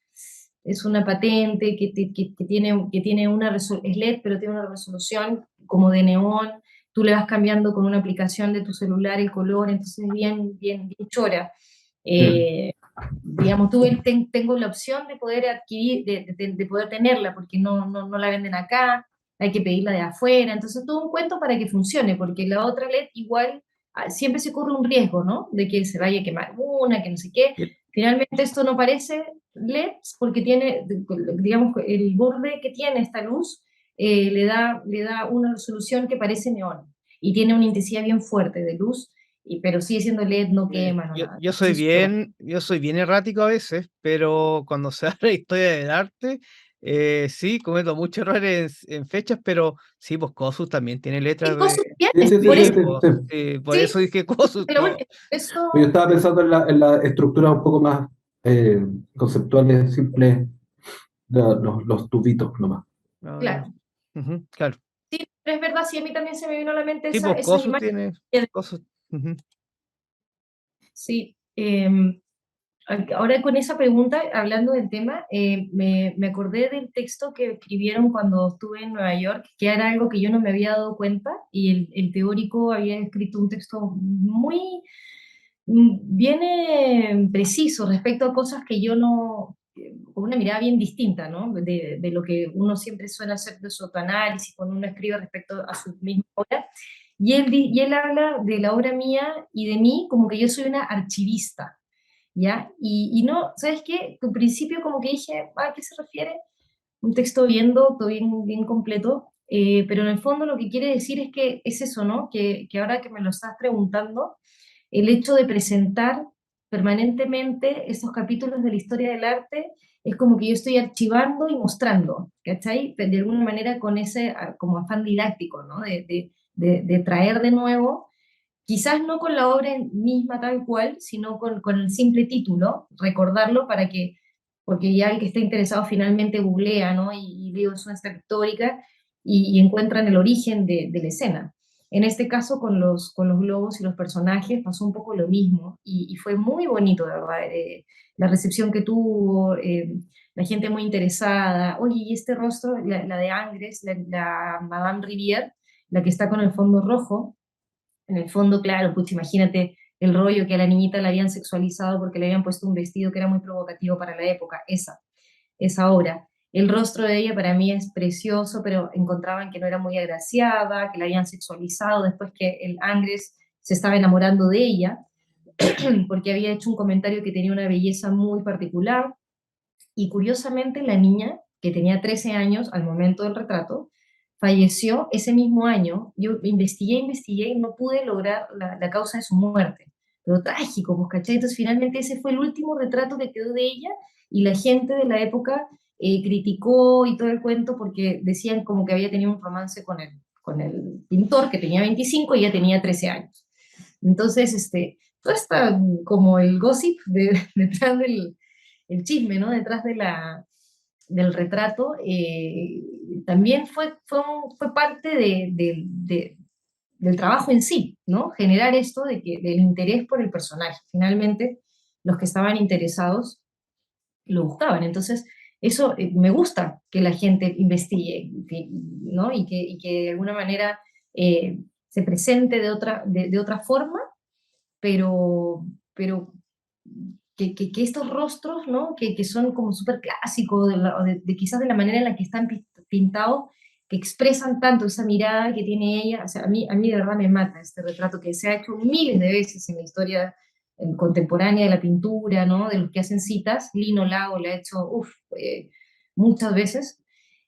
patente que tiene es LED, pero tiene una resolución como de neón, tú le vas cambiando con una aplicación de tu celular el color, entonces bien chora. Digamos, tengo la opción de poder adquirir, de poder tenerla, porque no la venden acá, hay que pedirla de afuera, entonces todo un cuento para que funcione, porque la otra LED igual siempre se corre un riesgo, ¿no? De que se vaya a quemar una, que no sé qué. Y- Finalmente esto no parece LEDs porque tiene, digamos, el borde que tiene esta luz le da una resolución que parece neón y tiene una intensidad bien fuerte de luz, pero sigue siendo LED, no quema, no Yo, nada. yo soy Entonces, súper bueno. bien, yo soy bien errático a veces, pero cuando se habla de historia del arte, sí, cometo muchos errores en fechas, pero sí, pues Kosus también tiene ¿Qué letras cosa de... Sí, tienes? sí, sí, Por sí, eso, Sí, sí, pues, sí. sí, por sí, eso dije Kosus, no. Yo eso, estaba pensando en la estructura un poco más conceptuales, simples, de los tubitos nomás. No, no. claro. Ujú, claro. Sí, pero es verdad, sí, a mí también se me vino a la mente Sí, esa, pues esas Kosus imágenes. tiene... Kosus, ujú. Sí, ahora con esa pregunta, hablando del tema, me acordé del texto que escribieron cuando estuve en Nueva York, que era algo que yo no me había dado cuenta, y el teórico había escrito un texto muy bien preciso respecto a cosas que yo no, con una mirada bien distinta, ¿no? De lo que uno siempre suele hacer de su autoanálisis cuando uno escribe respecto a su misma obra. Y él habla de la obra mía y de mí como que yo soy una archivista, ¿ya? Y no, ¿sabes qué? Al principio como que dije, ¿a qué se refiere? Un texto todo bien completo, pero en el fondo lo que quiere decir es que es eso, ¿no? Que ahora que me lo estás preguntando, el hecho de presentar permanentemente estos capítulos de la historia del arte es como que yo estoy archivando y mostrando, ¿cachai? De alguna manera con ese como afán didáctico, ¿no? De traer de nuevo, quizás no con la obra misma tal cual, sino con el simple título, recordarlo para que, porque ya el que está interesado finalmente googlea, ¿no? Y lee su esta histórica y encuentran el origen de la escena. En este caso, con los globos y los personajes pasó un poco lo mismo y fue muy bonito, de verdad, la recepción que tuvo, la gente muy interesada. Oye, y este rostro, la de Angres, la Madame Rivière, la que está con el fondo rojo, en el fondo, claro, pues imagínate el rollo que a la niñita la habían sexualizado porque le habían puesto un vestido que era muy provocativo para la época, esa obra. El rostro de ella para mí es precioso, pero encontraban que no era muy agraciada, que la habían sexualizado después que el Angres se estaba enamorando de ella, porque había hecho un comentario que tenía una belleza muy particular, y curiosamente la niña, que tenía 13 años al momento del retrato, falleció ese mismo año. Yo investigué y no pude lograr la causa de su muerte. Pero trágico, pues, ¿cachai? Entonces finalmente ese fue el último retrato que quedó de ella y la gente de la época criticó y todo el cuento porque decían como que había tenido un romance con el pintor que tenía 25 y ella tenía 13 años. Entonces, todo está como el gossip detrás el chisme, ¿no? Detrás del retrato, también fue parte del trabajo en sí, ¿no? Generar esto del interés por el personaje. Finalmente, los que estaban interesados lo buscaban. Entonces, eso me gusta que la gente investigue, ¿no? Y que de alguna manera se presente de otra forma, pero que estos rostros, ¿no? Que son como súper clásicos, quizás de la manera en la que están pintados, que expresan tanto esa mirada que tiene ella, o sea, a mí de verdad me mata este retrato que se ha hecho miles de veces en la historia contemporánea de la pintura, ¿no? De los que hacen citas. Lino Lago la ha hecho, muchas veces,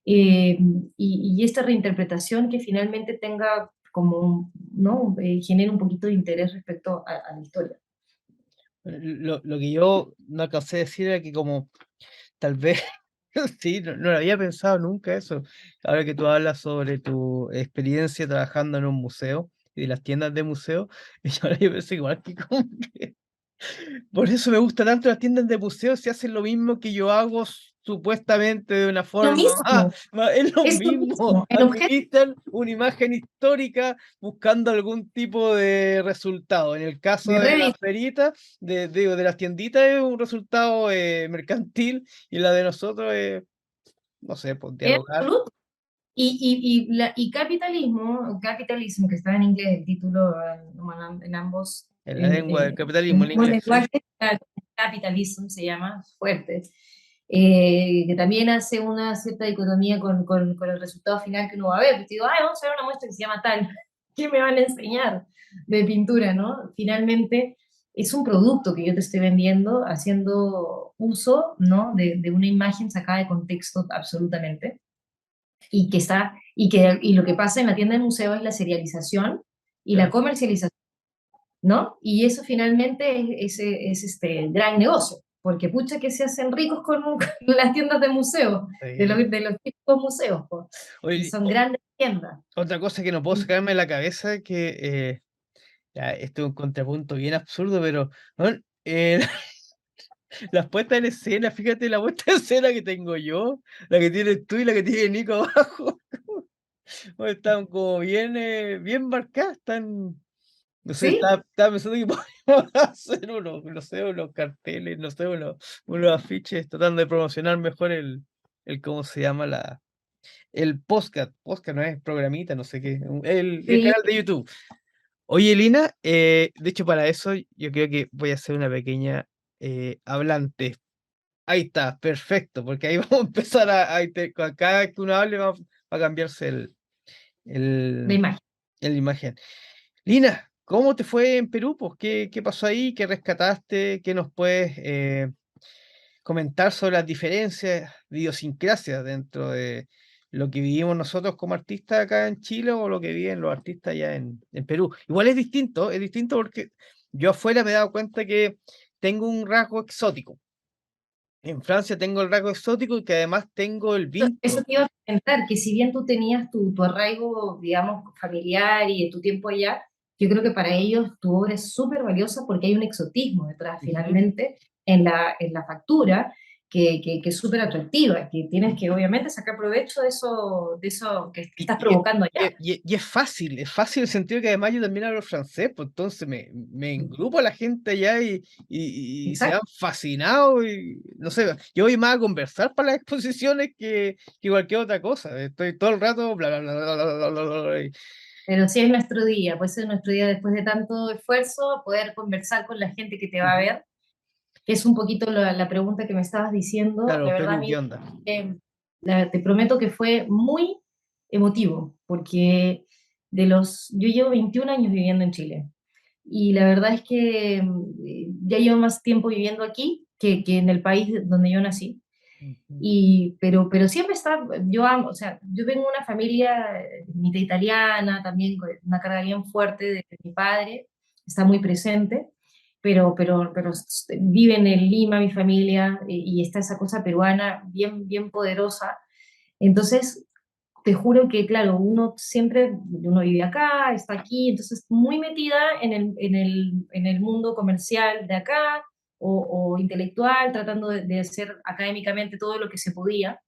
eh, y esta reinterpretación que finalmente tenga como, ¿no? Genera un poquito de interés respecto a la historia. Lo que yo no alcancé a decir era que como tal vez, sí, no lo había pensado nunca eso. Ahora que tú hablas sobre tu experiencia trabajando en un museo y de las tiendas de museo, y ahora yo pensé igual que por eso me gustan tanto las tiendas de museo, si hacen lo mismo que yo hago supuestamente de una Lo forma, mismo, es lo es lo mismo, mismo. El objeto administran una imagen histórica buscando algún tipo de resultado. En el caso de de las Reddit feritas, digo, de las tienditas es un resultado mercantil y la de nosotros es, no sé, pues es dialogar absoluto. Y capitalismo, que está en inglés, el título en ambos, en la lengua del en capitalismo, en ambos inglés, ¿sí? lenguajes, capitalism se llama, fuerte, que también hace una cierta dicotomía con el resultado final que uno va a ver. Digo, ay, vamos a ver una muestra que se llama tal, ¿qué me van a enseñar de pintura, no? Finalmente, es un producto que yo te estoy vendiendo haciendo uso, ¿no? De una imagen sacada de contexto absolutamente y lo que pasa en la tienda del museo es la serialización y la Claro. comercialización, ¿no? Y eso finalmente es gran negocio, porque pucha que se hacen ricos con las tiendas de museo, Sí. de los típicos museos, po, y Oye, son grandes tiendas. otra cosa que no puedo sacarme de la cabeza es que ya, esto es un contrapunto bien absurdo, pero weón, las puestas en escena, fíjate la puesta en escena que tengo yo, la que tienes tú y la que tiene Nico abajo, weón, están como bien, bien marcadas, están, no sé, ¿Sí? estaba pensando que podríamos hacer unos, no sé, unos carteles, no sé, unos afiches tratando de promocionar mejor ¿cómo se llama? El podcast no es programita, no sé qué, el Sí. canal de YouTube. Oye, Lina, de hecho para eso yo creo que voy a hacer una pequeña hablante. Ahí está, perfecto, porque ahí vamos a empezar cada vez que uno hable va a cambiarse De el, imagen. el imagen. Lina, ¿cómo te fue en Perú? Pues, ¿qué pasó ahí? ¿Qué rescataste? ¿Qué nos puedes comentar sobre las diferencias de idiosincrasia dentro de lo que vivimos nosotros como artistas acá en Chile o lo que viven los artistas allá en Perú? Igual es distinto porque yo afuera me he dado cuenta que tengo un rasgo exótico. En Francia tengo el rasgo exótico y que además tengo el Eso vínculo. te iba a comentar, que si bien tú tenías tu arraigo, digamos, familiar y de tu tiempo allá, yo creo que para ellos tu obra es súper valiosa porque hay un exotismo detrás, Ujú. finalmente, en la factura, que es súper atractiva, que tienes que obviamente sacar provecho de eso que Y, estás y es provocando allá. y es fácil el sentido que además yo también hablo francés, pues entonces me engrupo a la gente allá y se han Exacto. fascinado y no sé, yo voy más a conversar para las exposiciones que cualquier otra cosa. Estoy todo el rato bla, bla, bla, bla, bla, bla, bla, bla, bla, y Pero sí es nuestro día, puede ser nuestro día después de tanto esfuerzo, poder conversar con la gente que te va a ujú. ver, que es un poquito la pregunta que me estabas diciendo. De Claro, verdad, a Perú, mí ¿qué onda? te prometo que fue muy emotivo, porque yo llevo 21 años viviendo en Chile, y la verdad es que ya llevo más tiempo viviendo aquí que en el país donde yo nací. Ujú. Pero siempre está, yo amo, o sea, yo vengo de una familia mitad italiana, también con una carga bien fuerte de mi padre, está muy presente, pero vive en Lima mi familia y está esa cosa peruana bien, bien poderosa. Entonces, te juro que, claro, uno vive acá, está aquí, entonces muy metida en el mundo comercial de acá o intelectual, tratando de hacer académicamente todo lo que se podía.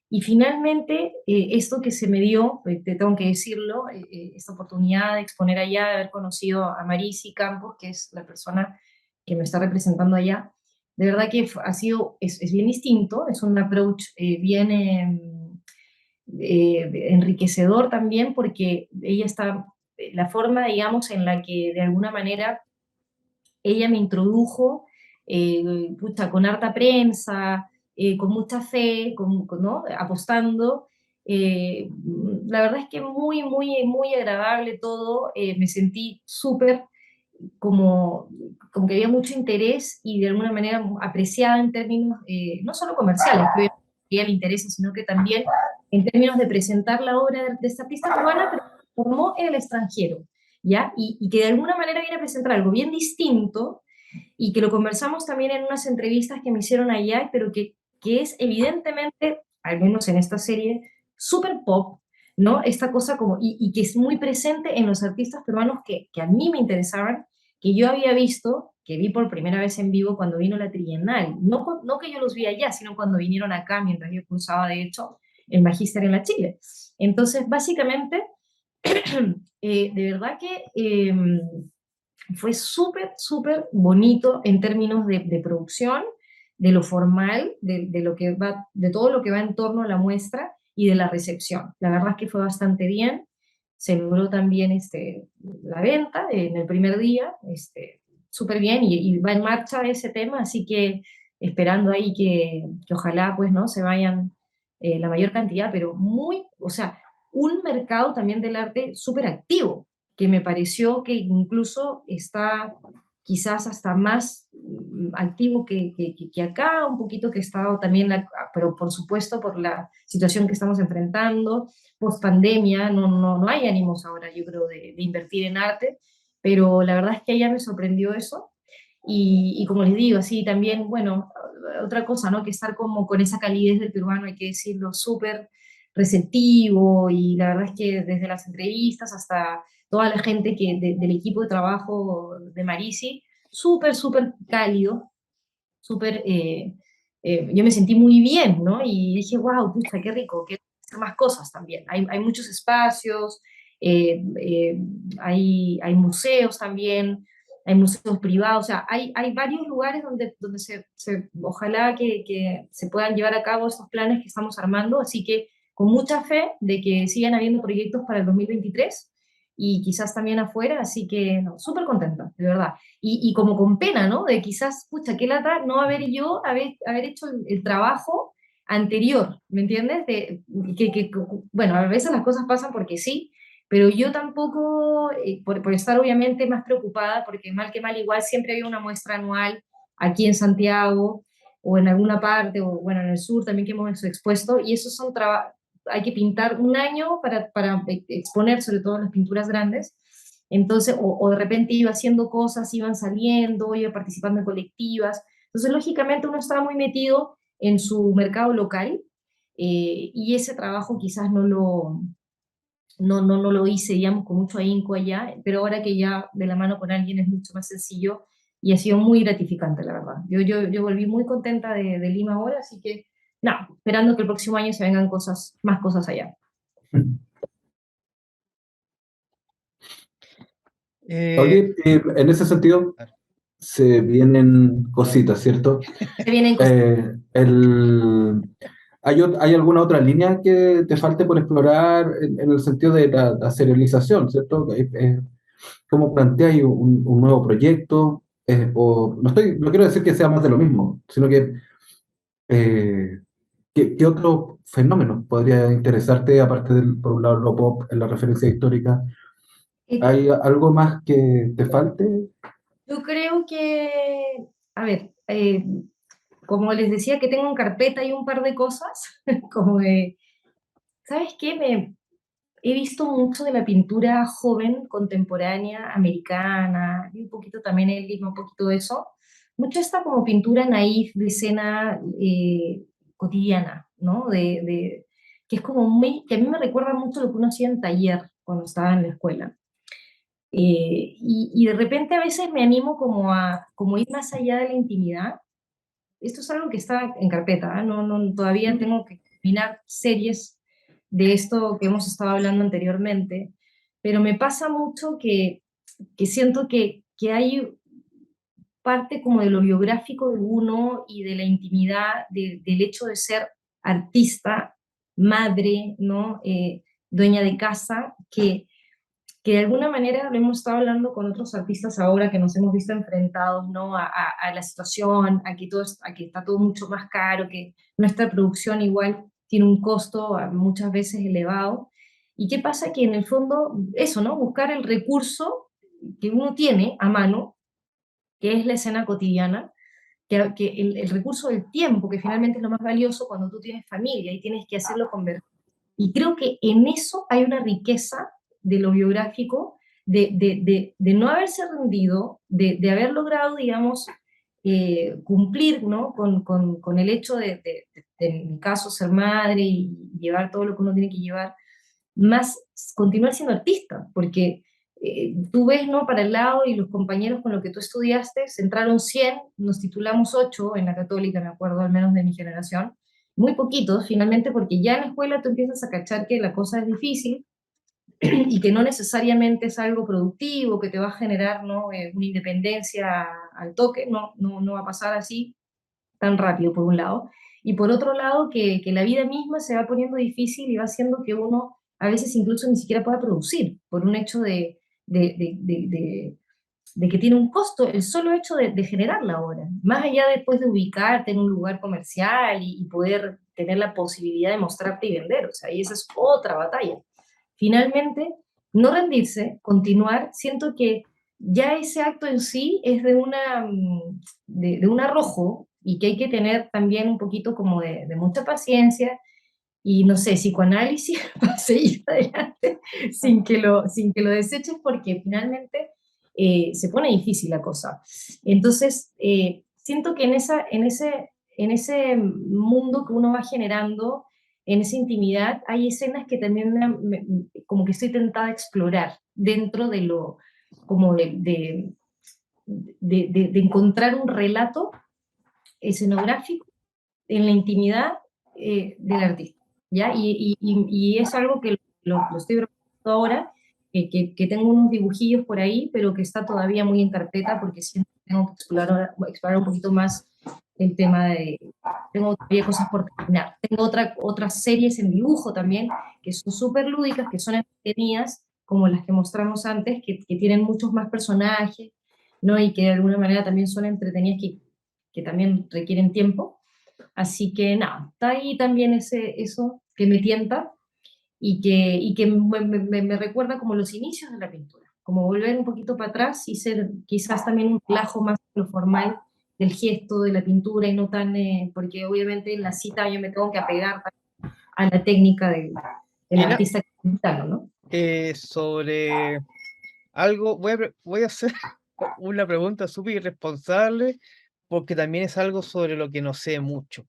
Y finalmente, esto que se me dio, te tengo que decirlo, esta oportunidad de exponer allá, de haber conocido a Marisi Campos, que es la persona que me está representando allá, de verdad que es bien distinto, es un approach bien enriquecedor también, porque la forma, digamos, en la que de alguna manera ella me introdujo, pucha, con harta prensa, con mucha fe, ¿no? Apostando. La verdad es que muy, muy, muy agradable todo. Me sentí súper como, como que había mucho interés y de alguna manera apreciada en términos no solo comerciales, que ella le interesa, sino que también en términos de presentar la obra de esta artista peruana, pero que se formó en el extranjero, ¿ya? Y que de alguna manera viene a presentar algo bien distinto y que lo conversamos también en unas entrevistas que me hicieron allá, pero que es evidentemente, al menos en esta serie, súper pop, ¿no? Esta cosa como, y que es muy presente en los artistas peruanos que a mí me interesaban, que yo había visto, que vi por primera vez en vivo cuando vino la Trienal. No, no que yo los vi allá, sino cuando vinieron acá, mientras yo cursaba, de hecho, el magíster en la Chile. Entonces, básicamente, de verdad que fue súper, súper bonito en términos de producción, de lo formal, de lo que va, de todo lo que va en torno a la muestra y de la recepción. La verdad es que fue bastante bien. Se logró también la venta en el primer día, súper bien, y va en marcha ese tema, así que esperando ahí que ojalá pues no se vayan la mayor cantidad, pero muy, o sea, un mercado también del arte súper activo, que me pareció que incluso está quizás hasta más activo que acá, un poquito que está también, pero por supuesto por la situación que estamos enfrentando, post pandemia, no hay ánimos ahora, yo creo, de invertir en arte, pero la verdad es que a ella me sorprendió eso. Y como les digo, así también, bueno, otra cosa, ¿no? Que estar como con esa calidez del peruano, hay que decirlo, súper receptivo, y la verdad es que desde las entrevistas hasta toda la gente del equipo de trabajo de Marisi, súper, súper cálido, súper, yo me sentí muy bien, ¿no? Y dije, wow, pucha, qué rico, quiero hacer más cosas también. Hay muchos espacios, eh, eh, hay museos también, hay museos privados, o sea, hay varios lugares donde ojalá que se puedan llevar a cabo estos planes que estamos armando, así que con mucha fe de que sigan habiendo proyectos para el 2023 y quizás también afuera, así que no, súper contenta, de verdad. Y como con pena, ¿no? De quizás, pucha, qué lata no haber hecho el trabajo anterior, ¿me entiendes? Bueno, a veces las cosas pasan porque sí, pero yo tampoco, por estar obviamente más preocupada, porque mal que mal igual siempre había una muestra anual aquí en Santiago o en alguna parte, o bueno, en el sur también que hemos expuesto, y esos son hay que pintar un año para exponer sobre todo las pinturas grandes. Entonces, o de repente iba haciendo cosas, iban saliendo, iba participando en colectivas. Entonces, lógicamente uno estaba muy metido en su mercado local, y ese trabajo quizás no lo hice, digamos, con mucho ahínco allá, pero ahora que ya de la mano con alguien es mucho más sencillo y ha sido muy gratificante, la verdad. Yo volví muy contenta de Lima ahora, así que, no, esperando que el próximo año se vengan más cosas allá. Eh, Oye, en ese sentido, se vienen cositas, ¿cierto? Se vienen cosas. ¿Hay alguna otra línea que te falte por explorar en el sentido de la serialización, ¿cierto? ¿Cómo planteáis un nuevo proyecto? No quiero decir que sea más de lo mismo, sino que eh, ¿qué otro fenómeno podría interesarte, aparte del, por un lado, lo pop, en la referencia histórica? ¿Hay algo más que te falte? Yo creo que, a ver, como les decía que tengo en carpeta y un par de cosas, como de, ¿sabes qué? He visto mucho de la pintura joven, contemporánea, americana, y un poquito también el mismo, un poquito de eso. Mucho esta como pintura naif de escena cotidiana, ¿no? Que es como muy, que a mí me recuerda mucho lo que uno hacía en taller cuando estaba en la escuela. Y de repente a veces me animo como ir más allá de la intimidad. Esto es algo que está en carpeta, ¿eh? Todavía tengo que terminar series de esto que hemos estado hablando anteriormente, pero me pasa mucho que siento que hay parte como de lo biográfico de uno y de la intimidad del hecho de ser artista, madre, ¿no? Dueña de casa, que de alguna manera lo hemos estado hablando con otros artistas ahora que nos hemos visto enfrentados, ¿no? A la situación, a que está todo mucho más caro, que nuestra producción igual tiene un costo muchas veces elevado. ¿Y qué pasa? Que en el fondo, eso, ¿no? Buscar el recurso que uno tiene a mano, que es la escena cotidiana, que el recurso del tiempo, que finalmente es lo más valioso cuando tú tienes familia y tienes que hacerlo convertir. Y creo que en eso hay una riqueza de lo biográfico, de no haberse rendido, de haber logrado, digamos, cumplir, ¿no? Con el hecho en mi caso, ser madre y llevar todo lo que uno tiene que llevar, más continuar siendo artista, porque tú ves, ¿no?, para el lado y los compañeros con los que tú estudiaste, se entraron 100, nos titulamos 8 en la Católica, me acuerdo, al menos de mi generación, muy poquitos finalmente, porque ya en la escuela tú empiezas a cachar que la cosa es difícil y que no necesariamente es algo productivo, que te va a generar, ¿no?, una independencia al toque, no va a pasar así tan rápido por un lado, y por otro lado que la vida misma se va poniendo difícil y va haciendo que uno a veces incluso ni siquiera pueda producir, por un hecho de, de- de- de- de que tiene un costo el solo hecho de generar la obra, más allá después de ubicarte en un lugar comercial y poder tener la posibilidad de mostrarte y vender, o sea, y esa es otra batalla. Finalmente, no rendirse, continuar, siento que ya ese acto en sí es de un arrojo y que hay que tener también un poquito como de mucha paciencia y, no sé, psicoanálisis para seguir adelante sin que lo deseches porque finalmente se pone difícil la cosa. Entonces, siento que en ese mundo que uno va generando, en esa intimidad, hay escenas que también como que estoy tentada a explorar dentro de lo, como de encontrar un relato escenográfico en la intimidad del artista, ¿ya? Y es algo que lo estoy trabajando ahora, que tengo unos dibujillos por ahí, pero que está todavía muy en carpeta porque siento que tengo que explorar un poquito más el tema de... Tengo todavía cosas por terminar. Tengo otras series en dibujo también, que son súper lúdicas, que son entretenidas, como las que mostramos antes, que tienen muchos más personajes, ¿no? Y que de alguna manera también son entretenidas, que también requieren tiempo. Así que nada, está ahí también eso que me tienta y que me recuerda como los inicios de la pintura, como volver un poquito para atrás y ser quizás también un relajo más a lo formal del gesto de la pintura y no tan, porque obviamente en la cita yo me tengo que apegar a la técnica del Gina, artista pintano, ¿no? sobre algo, voy a hacer una pregunta súper irresponsable, porque también es algo sobre lo que no sé mucho.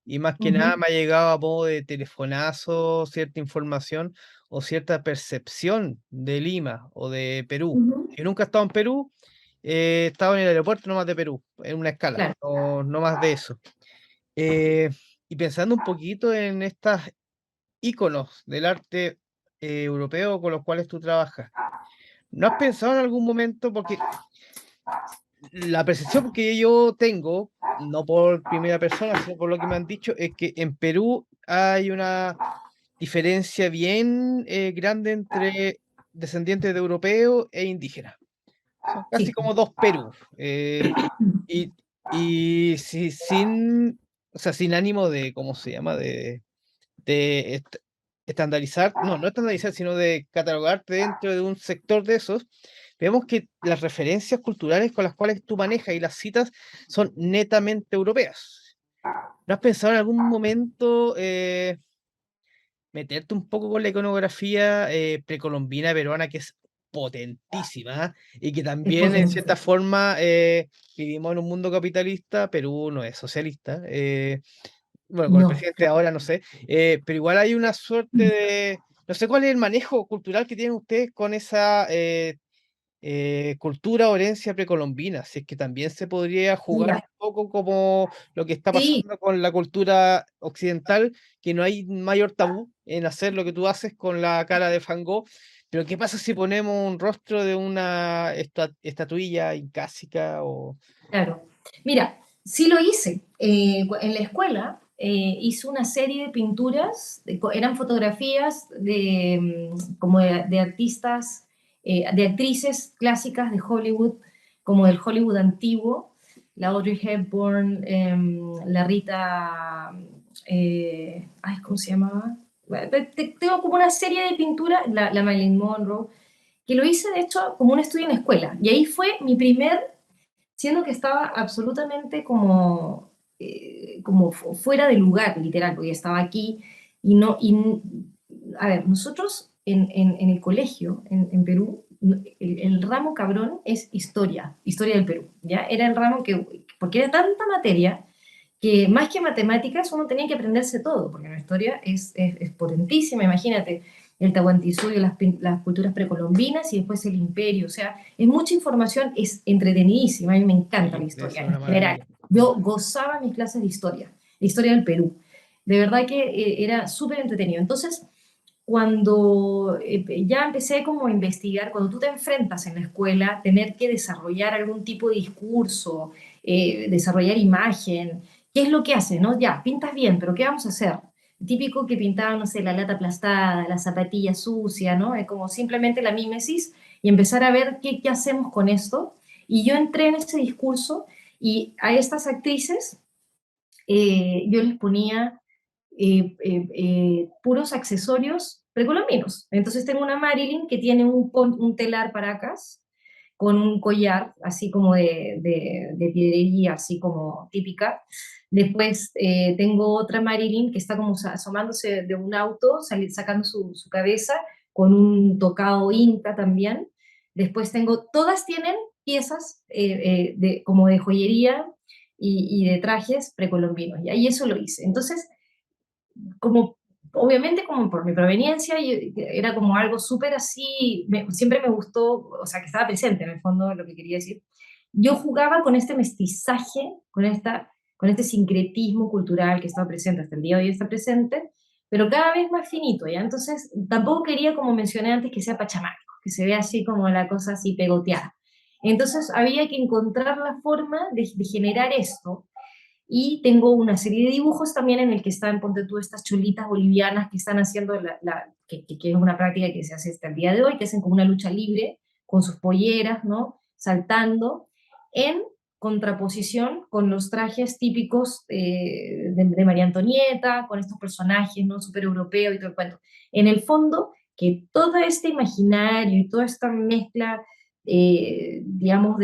Y más que nada Ujú, me ha llegado a modo de telefonazo cierta información o cierta percepción de Lima o de Perú. ujú, Yo nunca he estado en Perú, he estado en el aeropuerto nomás de Perú, en una escala, claro, no más de eso. Eh, y pensando un poquito en estos íconos del arte europeo con los cuales tú trabajas, ¿no has pensado en algún momento? Porque la percepción que yo tengo, no por primera persona, sino por lo que me han dicho, es que en Perú hay una diferencia bien grande entre descendientes de europeos e indígenas. Son casi sí, como dos Perú. Y, sin, o sea, sin ánimo de, ¿cómo se llama? De estandarizar, no estandarizar, sino de catalogarte dentro de un sector de esos. Vemos que las referencias culturales con las cuales tú manejas y las citas son netamente europeas. ¿No has pensado en algún momento meterte un poco con la iconografía precolombina peruana, que es potentísima y que es también en potente. cierta forma vivimos en un mundo capitalista? Perú no es socialista, bueno, con el No, presidente ahora no sé, pero igual hay una suerte de, no sé cuál es el manejo cultural que tienen ustedes con esa cultura o herencia precolombina, si es que también se podría jugar un mira, poco como lo que está sí, pasando con la cultura occidental, que no hay mayor tabú en hacer lo que tú haces con la cara de Van Gogh, pero ¿qué pasa si ponemos un rostro de una estatuilla incásica o... claro. Mira, sí lo hice. En la escuela hice una serie de pinturas, eran fotografías como de artistas, de actrices clásicas de Hollywood, como del Hollywood antiguo, la Audrey Hepburn, la Rita, ay, ¿cómo se llamaba? Bueno, tengo como una serie de pinturas, la Marilyn Monroe, que lo hice de hecho como un estudio en la escuela. Y ahí fue mi primer, siendo que estaba absolutamente como fuera de lugar, literal, porque estaba aquí y no, a ver, nosotros en el colegio, en Perú, el ramo cabrón es historia del Perú, ¿ya? Era el ramo porque era tanta materia que más que matemáticas uno tenía que aprenderse todo, porque la historia es potentísima, imagínate. el Tahuantinsuyo, las culturas precolombinas y después el imperio. O sea, es mucha información, es entretenidísima, a mí me encanta la Debe historia ser en una general. maravilla. Yo gozaba mis clases de historia, la historia del Perú. De verdad que era súper entretenido. Entonces, cuando ya empecé como a investigar, cuando tú te enfrentas en la escuela, tener que desarrollar algún tipo de discurso, desarrollar imagen, ¿qué es lo que haces, no? Ya, pintas bien, pero ¿qué vamos a hacer? Típico que pintaban, no sé, la lata aplastada, la zapatilla sucia, ¿no? Es como simplemente la mímesis y empezar a ver qué hacemos con esto. Y yo entré en ese discurso y a estas actrices yo les ponía puros accesorios precolombinos. Entonces tengo una Marilyn que tiene un telar Paracas con un collar así como de piedrería, así como típica. Después tengo otra Marilyn que está como asomándose de un auto, sacando su cabeza con un tocado inca también. Después tengo, todas tienen piezas como de joyería y de trajes precolombinos. Y eso lo hice. Entonces, como obviamente como por mi proveniencia, era como algo súper así, siempre me gustó, o sea, que estaba presente en el fondo lo que quería decir. Yo jugaba con este mestizaje, con este sincretismo cultural que estaba presente hasta el día de hoy, está presente, pero cada vez más finito, ¿ya? Entonces, tampoco quería, como mencioné antes, que sea pachamático, que se vea así como la cosa así pegoteada. Entonces, había que encontrar la forma de generar esto, y tengo una serie de dibujos también en el que están, ponte tú, estas cholitas bolivianas que están haciendo, que es una práctica que se hace hasta el día de hoy, que hacen como una lucha libre con sus polleras, ¿no? Saltando, en contraposición con los trajes típicos de María Antonieta, con estos personajes, ¿no? Súper europeos y todo el cuento. En el fondo, que todo este imaginario y toda esta mezcla, digamos,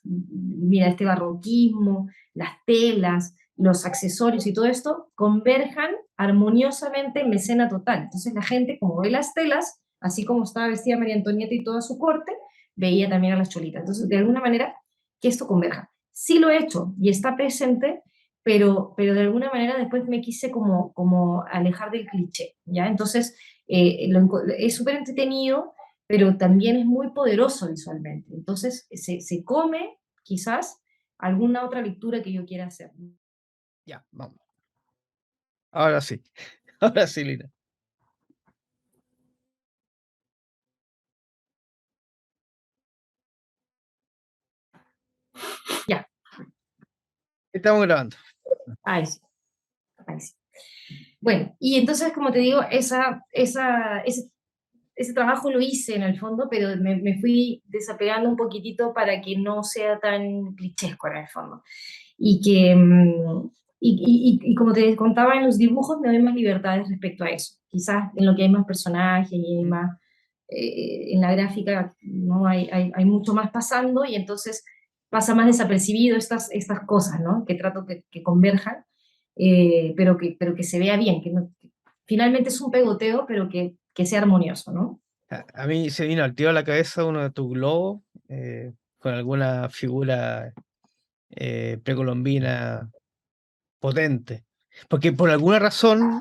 mira, este barroquismo, las telas, los accesorios y todo esto converjan armoniosamente en la escena total. Entonces la gente, como ve las telas, así como estaba vestida María Antonieta y toda su corte, veía también a las cholitas. Entonces, de alguna manera, que esto converja. Sí lo he hecho y está presente, pero de alguna manera después me quise como alejar del cliché, ¿ya? Entonces, es súper entretenido, pero también es muy poderoso visualmente. Entonces, se come, quizás, alguna otra lectura que yo quiera hacer. Ya, vamos. Ahora sí. Ahora sí, Lina. Ya, Estamos grabando. ahí sí, ahí sí. Bueno, y entonces, como te digo, ese trabajo lo hice en el fondo, pero me fui desapegando un poquitito para que no sea tan clichésco en el fondo. Y que, y como te contaba en los dibujos, me doy más libertades respecto a eso. Quizás en lo que hay más personajes y hay más, en la gráfica no hay mucho más pasando y entonces pasa más desapercibido estas cosas, ¿no? Que trato que converjan, pero que se vea bien, que finalmente es un pegoteo, pero que sea armonioso, ¿no? A mí se vino al tiro a la cabeza uno de tus globos con alguna figura precolombina potente. Porque por alguna razón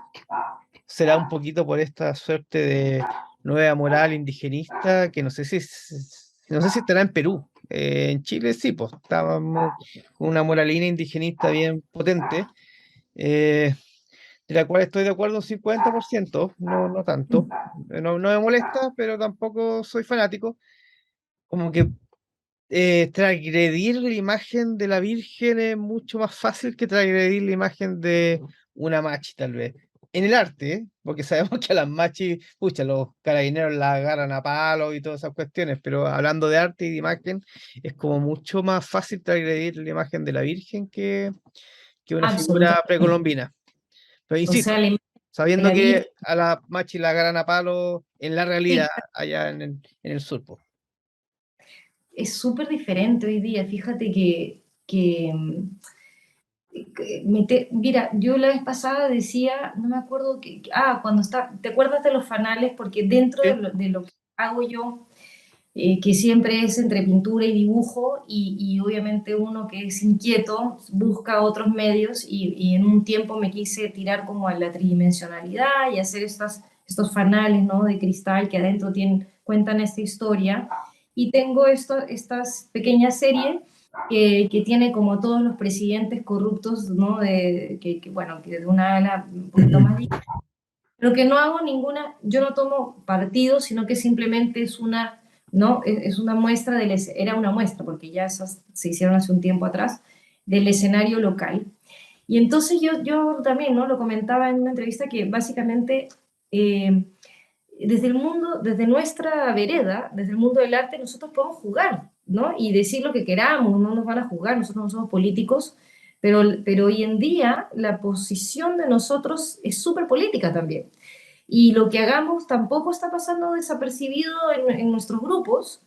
será un poquito por esta suerte de nueva moral indigenista que no sé si estará en Perú. En Chile sí, pues estábamos con una moralina indigenista bien potente, eh, de la cual estoy de acuerdo un 50%, no tanto. No me molesta, pero tampoco soy fanático. Como que transgredir la imagen de la Virgen es mucho más fácil que transgredir la imagen de una machi, tal vez. En el arte, ¿eh? Porque sabemos que a las machis, pucha, los carabineros la agarran a palo y todas esas cuestiones, pero hablando de arte y de imagen, es como mucho más fácil transgredir la imagen de la Virgen que una figura Absolutamente. precolombina. Pero O insisto, sea, la imagen de sabiendo la Virgen que a la machi la agarran a palo en la realidad allá en el sur, po. es súper diferente hoy día. Fíjate mira, yo la vez pasada decía, no me acuerdo cuando está, ¿te acuerdas de los fanales? Porque dentro de ¿Sí? lo que hago yo, que siempre es entre pintura y dibujo, y obviamente uno que es inquieto busca otros medios, y en un tiempo me quise tirar como a la tridimensionalidad y hacer estos fanales, ¿no? De cristal que adentro cuentan esta historia. Y tengo estas pequeñas series que tiene como todos los presidentes corruptos, ¿no? Bueno, que de una ala un poquito más difícil. Lo que no hago ninguna, yo no tomo partido, sino que simplemente es una, ¿no? Es una muestra era una muestra, porque ya esas se hicieron hace un tiempo atrás, del escenario local. Y entonces yo también, ¿no? Lo comentaba en una entrevista que básicamente desde el mundo, desde nuestra vereda, desde el mundo del arte, nosotros podemos jugar, ¿no? Y decir lo que queramos, no nos van a juzgar, nosotros no somos políticos, pero hoy en día la posición de nosotros es súper política también. Y lo que hagamos tampoco está pasando desapercibido en nuestros grupos.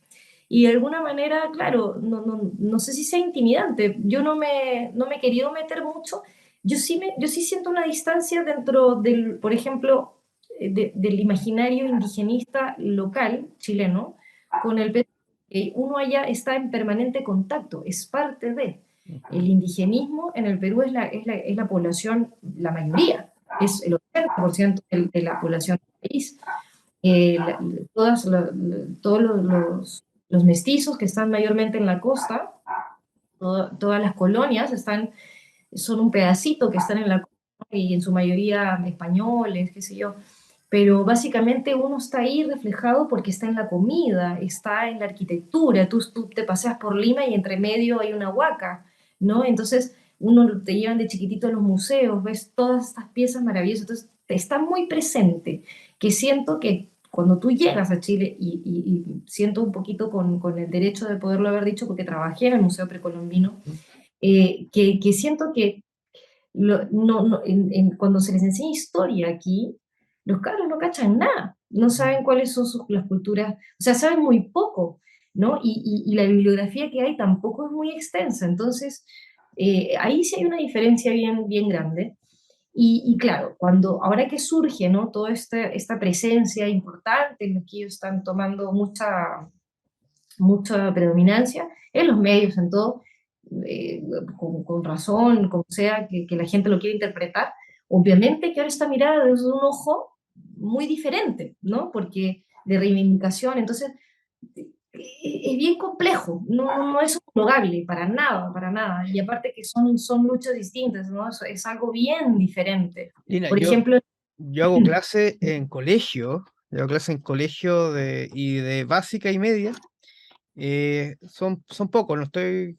Y de alguna manera, claro, no sé si sea intimidante. Yo no me he querido meter mucho. Yo sí siento una distancia dentro del, por ejemplo, del imaginario indigenista local chileno con el Perú. Uno allá está en permanente contacto, es parte de. El indigenismo en el Perú es la población, la mayoría, es el 80% de la población del país. Todos los mestizos que están mayormente en la costa, todas las colonias son un pedacito que están en la costa y en su mayoría españoles, qué sé yo. Pero básicamente uno está ahí reflejado porque está en la comida, está en la arquitectura. Tú te paseas por Lima y entre medio hay una huaca, ¿no? Entonces uno te llevan de chiquitito a los museos, ves todas estas piezas maravillosas. Entonces está muy presente, que siento que cuando tú llegas a Chile, y siento un poquito con el derecho de poderlo haber dicho porque trabajé en el Museo Precolombino, que siento que cuando se les enseña historia aquí, los cabros no cachan nada, no saben cuáles son las culturas, o sea, saben muy poco, ¿no? Y la bibliografía que hay tampoco es muy extensa, entonces ahí sí hay una diferencia bien grande. Y claro, ahora que surge, ¿no? Toda esta presencia importante en la que ellos están tomando mucha predominancia en los medios, en todo, con razón, como sea que la gente lo quiera interpretar, obviamente que ahora está mirada desde un ojo muy diferente, ¿no? Porque de reivindicación, entonces es bien complejo, no es homologable para nada, y aparte que son luchas distintas, ¿no? Es algo bien diferente. Lina, Por ejemplo, yo hago clase en colegio, yo hago clase en colegio y de básica y media. Son pocos, no estoy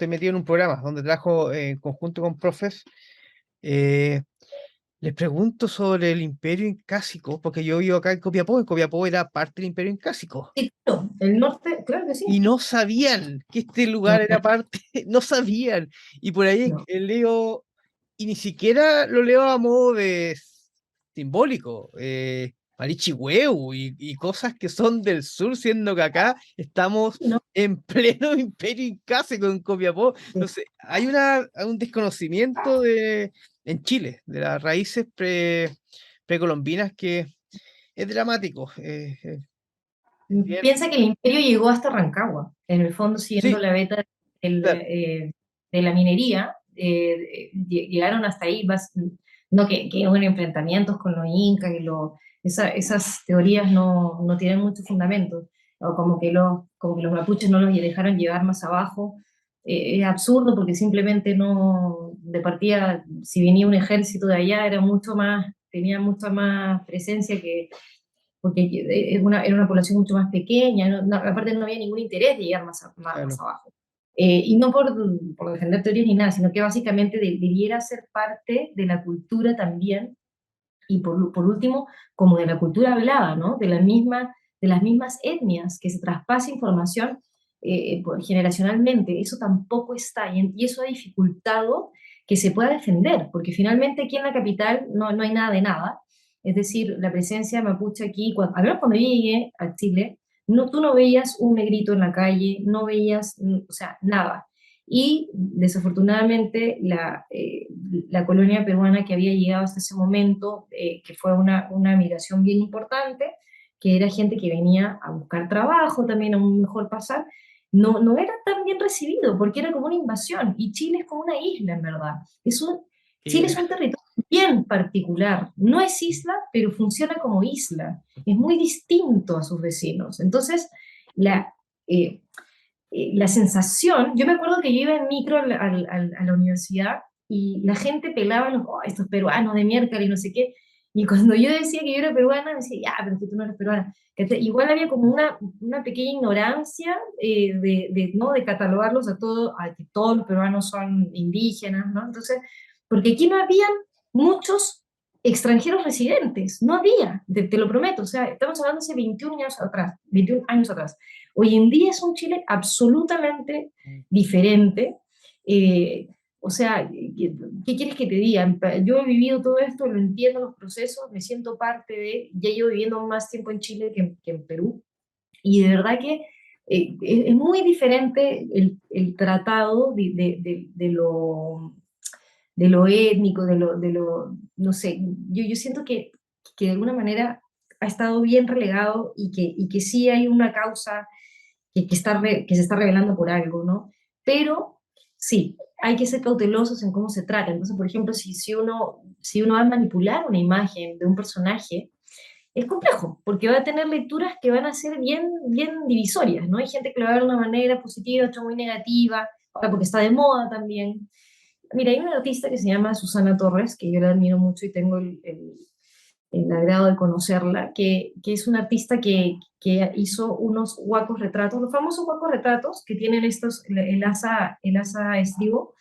metido en un programa donde trabajo en conjunto con profes. eh, Les pregunto sobre el Imperio Incásico, porque yo vivo acá en Copiapó era parte del Imperio Incásico, sí, claro, el norte, claro que y sí. no sabían que este No, lugar era parte, no sabían, y por ahí no. leo, y ni siquiera lo leo a modo de simbólico, Marichihueu y cosas que son del sur, siendo que acá estamos No, en pleno Imperio Incásico en Copiapó. Entonces, hay un desconocimiento en Chile de las raíces precolombinas que es dramático. Bien, Piensa que el imperio llegó hasta Rancagua, en el fondo siguiendo sí, la veta claro, de la minería, llegaron hasta ahí, no que hubo enfrentamientos con los incas, esas teorías no tienen mucho fundamento, o como que los mapuches no los dejaron llevar más abajo, es absurdo porque simplemente no, de partida, si venía un ejército de allá, tenía mucha más presencia porque era una población mucho más pequeña, aparte no había ningún interés de llegar más claro. abajo. Y no por defender teorías ni nada, sino que básicamente debiera ser parte de la cultura también, y por último, como de la cultura hablada, ¿no? De las mismas etnias, que se traspase información generacionalmente, eso tampoco está, y eso ha dificultado que se pueda defender, porque finalmente aquí en la capital no hay nada de nada, es decir, la presencia mapuche aquí, al menos cuando yo llegué a Chile, tú no veías un negrito en la calle, no veías, o sea, nada. Y desafortunadamente la colonia peruana que había llegado hasta ese momento, que fue una migración bien importante, que era gente que venía a buscar trabajo, también a un mejor pasar, no era tan bien recibido, porque era como una invasión, y Chile es como una isla, en verdad. Chile es un territorio bien particular. No es isla, pero funciona como isla. Es muy distinto a sus vecinos. Entonces, la, eh, la sensación, yo me acuerdo que yo iba en micro a la universidad y la gente pelaba los, "Oh, estos peruanos de miércoles y no sé qué". Y cuando yo decía que yo era peruana, me decía, ya, pero es que tú no eres peruana. Igual había como una pequeña ignorancia ¿no? de catalogarlos a todos, a que todos los peruanos son indígenas, ¿no? Entonces, porque aquí no habían muchos extranjeros residentes, no había, te lo prometo, o sea, estamos hablando hace 21 años atrás, 21 años atrás. Hoy en día es un Chile absolutamente diferente. eh, o sea, ¿qué quieres que te diga? Yo he vivido todo esto, lo entiendo, los procesos, me siento parte de, ya llevo viviendo más tiempo en Chile que en Perú, y de verdad que es muy diferente el tratado de lo étnico, no sé, yo siento que de alguna manera ha estado bien relegado y que sí hay una causa que se está revelando por algo, ¿no? Pero sí, hay que ser cautelosos en cómo se trata. Entonces, por ejemplo, si uno va a manipular una imagen de un personaje, es complejo, porque va a tener lecturas que van a ser bien divisorias, ¿no? Hay gente que lo va a ver de una manera positiva, otra muy negativa, ahora porque está de moda también. Mira, hay una artista que se llama Susana Torres, que yo la admiro mucho y tengo el agrado de conocerla, que es una artista que hizo unos huacos retratos, los famosos huacos retratos que tienen estos, el asa estribo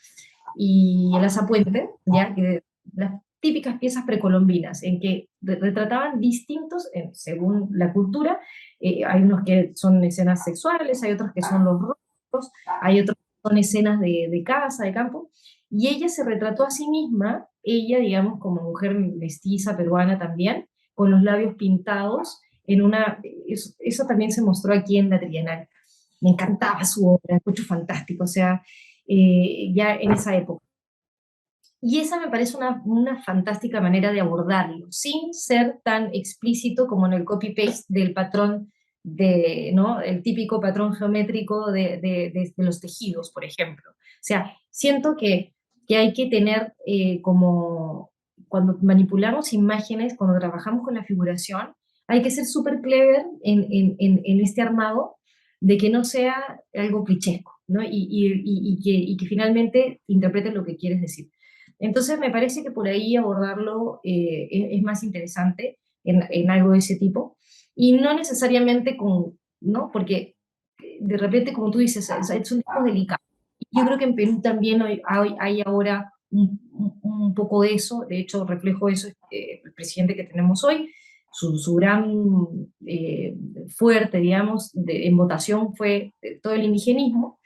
y el asa puente, ¿ya? Que, las típicas piezas precolombinas, en que retrataban distintos, según la cultura, hay unos que son escenas sexuales, hay otros que son los rostros, hay otros que son escenas de casa, de campo, y ella se retrató a sí misma, ella, digamos, como mujer mestiza, peruana también, con los labios pintados, eso también se mostró aquí en la Trienal. Me encantaba su obra, escucho fantástico, o sea, ya en esa época. Y esa me parece una fantástica manera de abordarlo, sin ser tan explícito como en el copy-paste del patrón, ¿no? El típico patrón geométrico de los tejidos, por ejemplo. O sea, siento que hay que tener como, cuando manipulamos imágenes, cuando trabajamos con la figuración, hay que ser súper clever en este armado de que no sea algo clichesco, ¿no? Y que finalmente interprete lo que quieres decir. Entonces me parece que por ahí abordarlo es más interesante en algo de ese tipo y no necesariamente con, ¿no? Porque de repente, como tú dices, son temas delicados. Yo creo que en Perú también hay ahora un poco de eso, de hecho reflejo eso el presidente que tenemos hoy, su gran fuerte, digamos, en votación fue todo el indigenismo,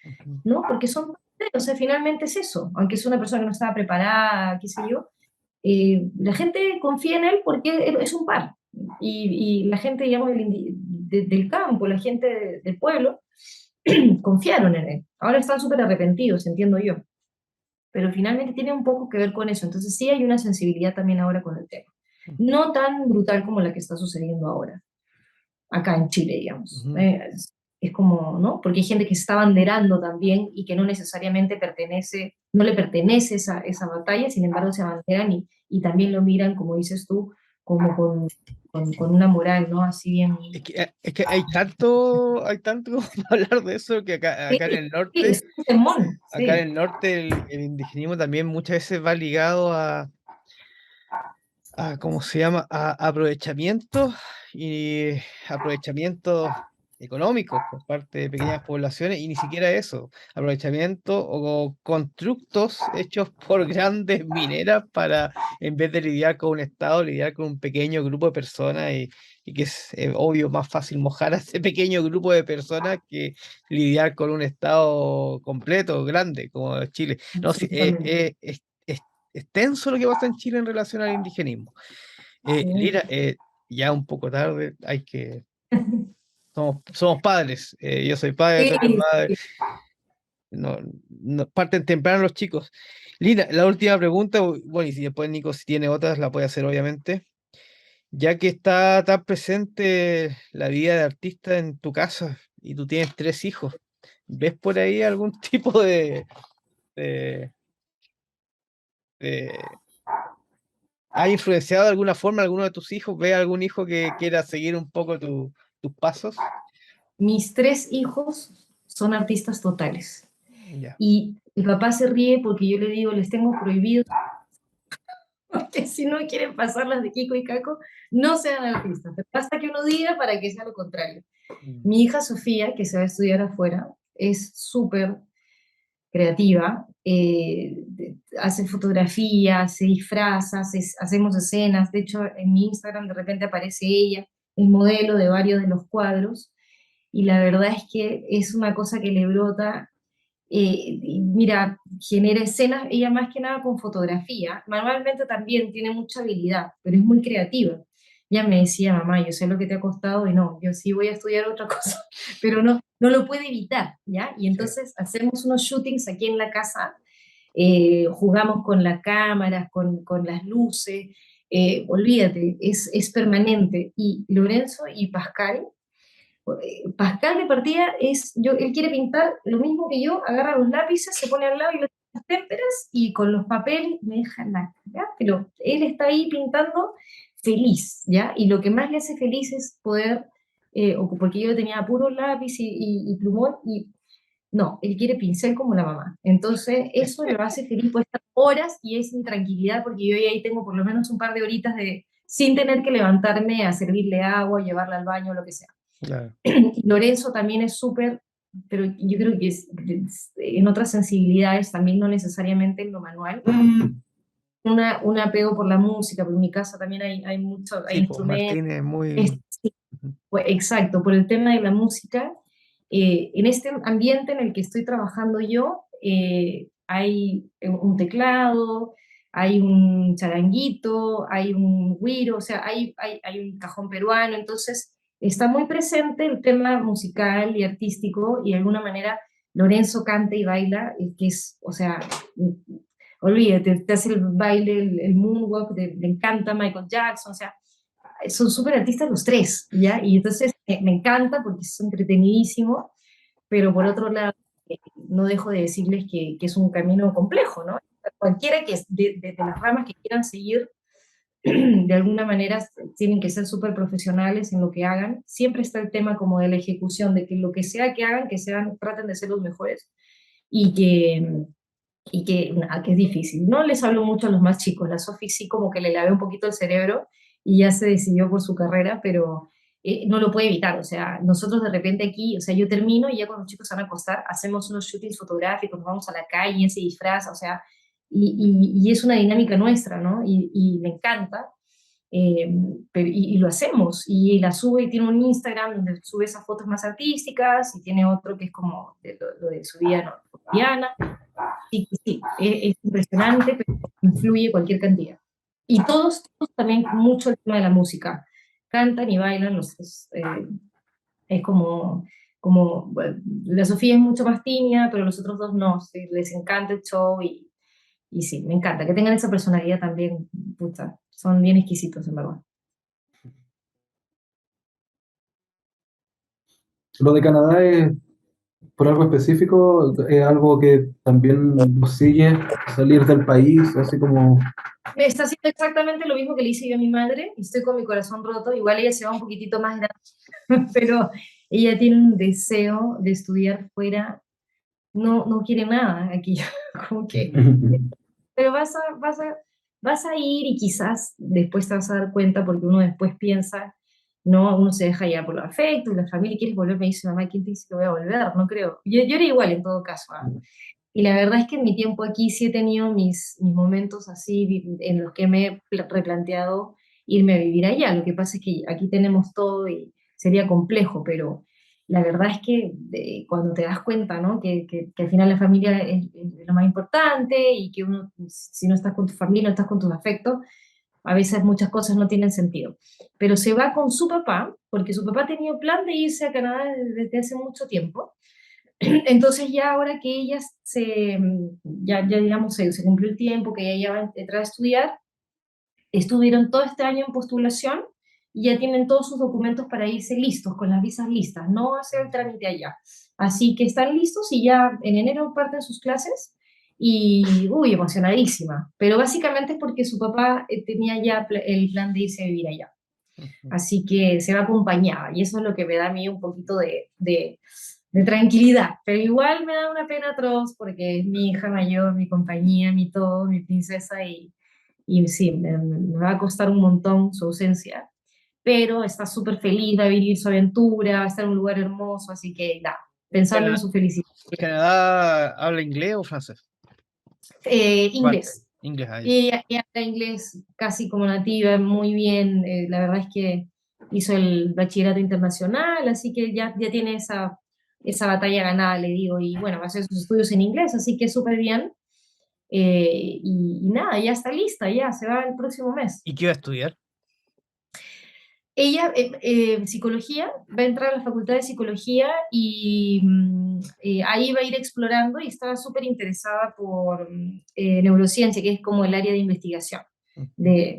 ¿no? Porque son, o sea, finalmente es eso, aunque es una persona que no estaba preparada, qué sé yo, la gente confía en él porque es un par. Y la gente, digamos, del campo, la gente del pueblo, confiaron en él. Ahora están súper arrepentidos, entiendo yo. Pero finalmente tiene un poco que ver con eso. Entonces sí hay una sensibilidad también ahora con el tema. No tan brutal como la que está sucediendo ahora acá en Chile, digamos. Ujú. Es como, ¿no? Porque hay gente que se está abanderando también y que no necesariamente no le pertenece esa batalla, sin embargo se abanderan y también lo miran, como dices tú, como con una moral, ¿no? Así bien. Es que hay tanto como para hablar de eso que Sí, acá en el sí, norte, es un temón, acá en sí. el norte el indigenismo también muchas veces va ligado ¿cómo se llama? A aprovechamientos y aprovechamientos económicos por parte de pequeñas poblaciones y ni siquiera eso, aprovechamiento o constructos hechos por grandes mineras para, en vez de lidiar con un estado, lidiar con un pequeño grupo de personas y que es obvio más fácil mojar a ese pequeño grupo de personas que lidiar con un estado completo, grande, como Chile. No, sí, Absolutamente. es tenso lo que pasa en Chile en relación al indigenismo. Sí. Lira, ya un poco tarde, somos padres, yo soy padre, Sí, tú eres madre, sí. no, parten temprano los chicos. Lina, la última pregunta, bueno, y si después Nico si tiene otras, la puede hacer obviamente. Ya que está tan presente la vida de artista en tu casa y tú tienes 3 hijos, ¿ves por ahí algún tipo de, de ¿ha influenciado de alguna forma a alguno de tus hijos? ¿Ve a algún hijo que quiera seguir un poco tus pasos? Mis 3 hijos son artistas totales. Ya. Y el papá se ríe porque yo le digo, les tengo prohibido que si no quieren pasar las de Kiko y Caco, no sean artistas. Basta que uno diga para que sea lo contrario. Mm. Mi hija Sofía, que se va a estudiar afuera, es súper creativa, hace fotografías, se disfraza, hacemos escenas. De hecho, en mi Instagram de repente aparece ella, el modelo de varios de los cuadros, y la verdad es que es una cosa que le brota. Y mira, genera escenas, ella más que nada con fotografía. Manualmente también tiene mucha habilidad, pero es muy creativa. Ella me decía, mamá, yo sé lo que te ha costado y no, yo sí voy a estudiar otra cosa, pero no lo puede evitar, ¿ya? Y Sí. entonces hacemos unos shootings aquí en la casa, jugamos con las cámaras, con las luces, olvídate, es permanente. Y Lorenzo y Pascal, Pascal de partida él quiere pintar lo mismo que yo, agarra los lápices, se pone al lado y las témperas y con los papeles me deja la cara, pero él está ahí pintando feliz, ¿ya? Y lo que más le hace feliz es poder, porque yo tenía puro lápiz y plumón, y no, él quiere pincel como la mamá. Entonces eso lo hace feliz, puede estar horas y es mi tranquilidad porque yo ahí tengo por lo menos un par de horitas sin tener que levantarme a servirle agua, llevarla al baño, lo que sea. Claro. Lorenzo también es súper, pero yo creo que en otras sensibilidades, también no necesariamente en lo manual, un apego por la música, porque en mi casa también hay Sí, pues instrumentos, Martín es muy... sí, pues, exacto, por el tema de la música. En este ambiente en el que estoy trabajando yo, hay un teclado, hay un charanguito, hay un güiro, o sea, hay un cajón peruano, entonces está muy presente el tema musical y artístico, y de alguna manera Lorenzo canta y baila, que es, o sea, olvídate, te hace el baile, el moonwalk, le encanta Michael Jackson, o sea, son súper artistas los tres, ¿ya? Y entonces me encanta porque es entretenidísimo, pero por otro lado, no dejo de decirles que es un camino complejo, ¿no? Cualquiera que de las ramas que quieran seguir, de alguna manera tienen que ser súper profesionales en lo que hagan. Siempre está el tema como de la ejecución, de que lo que sea que hagan, traten de ser los mejores y que es difícil. No les hablo mucho a los más chicos, la Sofi sí como que le lavé un poquito el cerebro y ya se decidió por su carrera, pero no lo puede evitar, o sea, nosotros de repente aquí, o sea, yo termino y ya cuando los chicos se van a acostar, hacemos unos shootings fotográficos, nos vamos a la calle, y se disfraza, o sea, y es una dinámica nuestra, ¿no? Y me encanta, eh, y lo hacemos, y la sube y tiene un Instagram donde sube esas fotos más artísticas, y tiene otro que es como lo de su vida, ¿no? Cotidiana. Sí, sí, es impresionante, pero influye cualquier cantidad. Y todos también mucho el tema de la música. Cantan y bailan, es bueno, la Sofía es mucho más tímida, pero los otros dos no, sí, les encanta el show y sí, me encanta. Que tengan esa personalidad también, puta, son bien exquisitos, en verdad. Lo de Canadá es por algo específico, es algo que también nos sigue salir del país, así como... Me está haciendo exactamente lo mismo que le hice yo a mi madre, y estoy con mi corazón roto. Igual ella se va un poquitito más grande, pero ella tiene un deseo de estudiar fuera, no quiere nada aquí, como que, pero vas a ir y quizás después te vas a dar cuenta porque uno después piensa, no, uno se deja llevar por los afectos, y la familia quiere volver, me dice, mamá, ¿quién te dice que voy a volver? No creo. Yo era igual en todo caso, ¿ah? Y la verdad es que en mi tiempo aquí sí he tenido mis momentos así en los que me he replanteado irme a vivir allá. Lo que pasa es que aquí tenemos todo y sería complejo, pero la verdad es que cuando te das cuenta, ¿no? Que al final la familia es lo más importante, y que uno, si no estás con tu familia, no estás con tus afectos, a veces muchas cosas no tienen sentido. Pero se va con su papá, porque su papá tenía plan de irse a Canadá desde hace mucho tiempo. Entonces ya ahora que ya digamos, se cumplió el tiempo, que ella va a entrar a estudiar, estuvieron todo este año en postulación y ya tienen todos sus documentos para irse listos, con las visas listas, no hacer el trámite allá. Así que están listos y ya en enero parten sus clases, y, uy, emocionadísima. Pero básicamente es porque su papá tenía ya el plan de irse a vivir allá. Ujú. Así que se va acompañada y eso es lo que me da a mí un poquito de tranquilidad, pero igual me da una pena atroz porque es mi hija mayor, mi compañía, mi todo, mi princesa y sí, me va a costar un montón su ausencia, pero está súper feliz, va a vivir su aventura, va a estar en un lugar hermoso, así que nada, pensando en Cana- su felicidad. ¿Canadá habla inglés o francés? ¿Cuál? Inglés. Inglés ahí. Y ella habla inglés casi como nativa, muy bien. La verdad es que hizo el bachillerato internacional, así que ya tiene esa batalla ganada, le digo. Y bueno, va a hacer sus estudios en inglés, así que súper bien. Y nada, ya está lista, ya se va el próximo mes. ¿Y qué va a estudiar? Ella, psicología, va a entrar a la facultad de psicología y ahí va a ir explorando y estaba súper interesada por neurociencia, que es como el área de investigación. Ujú.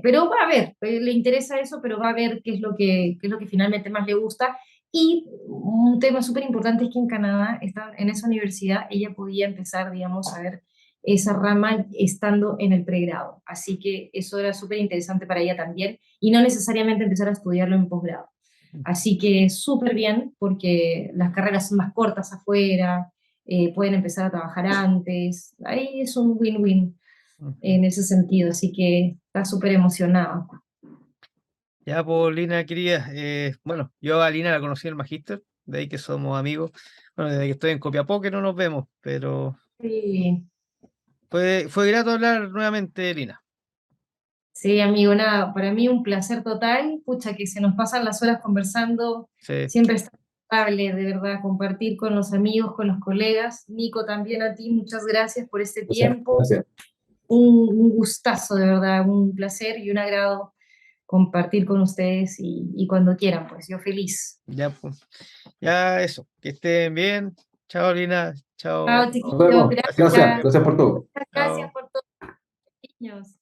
Pero va a ver, le interesa eso, pero va a ver qué es lo que finalmente más le gusta. Y un tema súper importante es que en Canadá, en esa universidad, ella podía empezar, digamos, a ver esa rama estando en el pregrado. Así que eso era súper interesante para ella también y no necesariamente empezar a estudiarlo en posgrado. Así que súper bien porque las carreras son más cortas afuera, pueden empezar a trabajar antes, ahí es un win-win Ujú. en ese sentido, así que está súper emocionada. Ya, pues, Lina, querida, bueno, yo a Lina la conocí en el Magíster, de ahí que somos amigos. Bueno, desde que estoy en Copiapó que no nos vemos, pero Sí, fue grato hablar nuevamente, Lina. sí, amigo, nada, para mí un placer total, pucha, que se nos pasan las horas conversando, Sí, siempre está agradable, de verdad, compartir con los amigos, con los colegas. Nico, también a ti, muchas gracias por este Gracias, tiempo. gracias. Un gustazo, de verdad, un placer y un agrado compartir con ustedes y cuando quieran, pues yo feliz. ya, pues, ya eso, que estén bien. Chao, Lina, chao. Chao, Nos chiquillos, vemos. Gracias, gracias. gracias por todo. Gracias Chao. por todos, niños.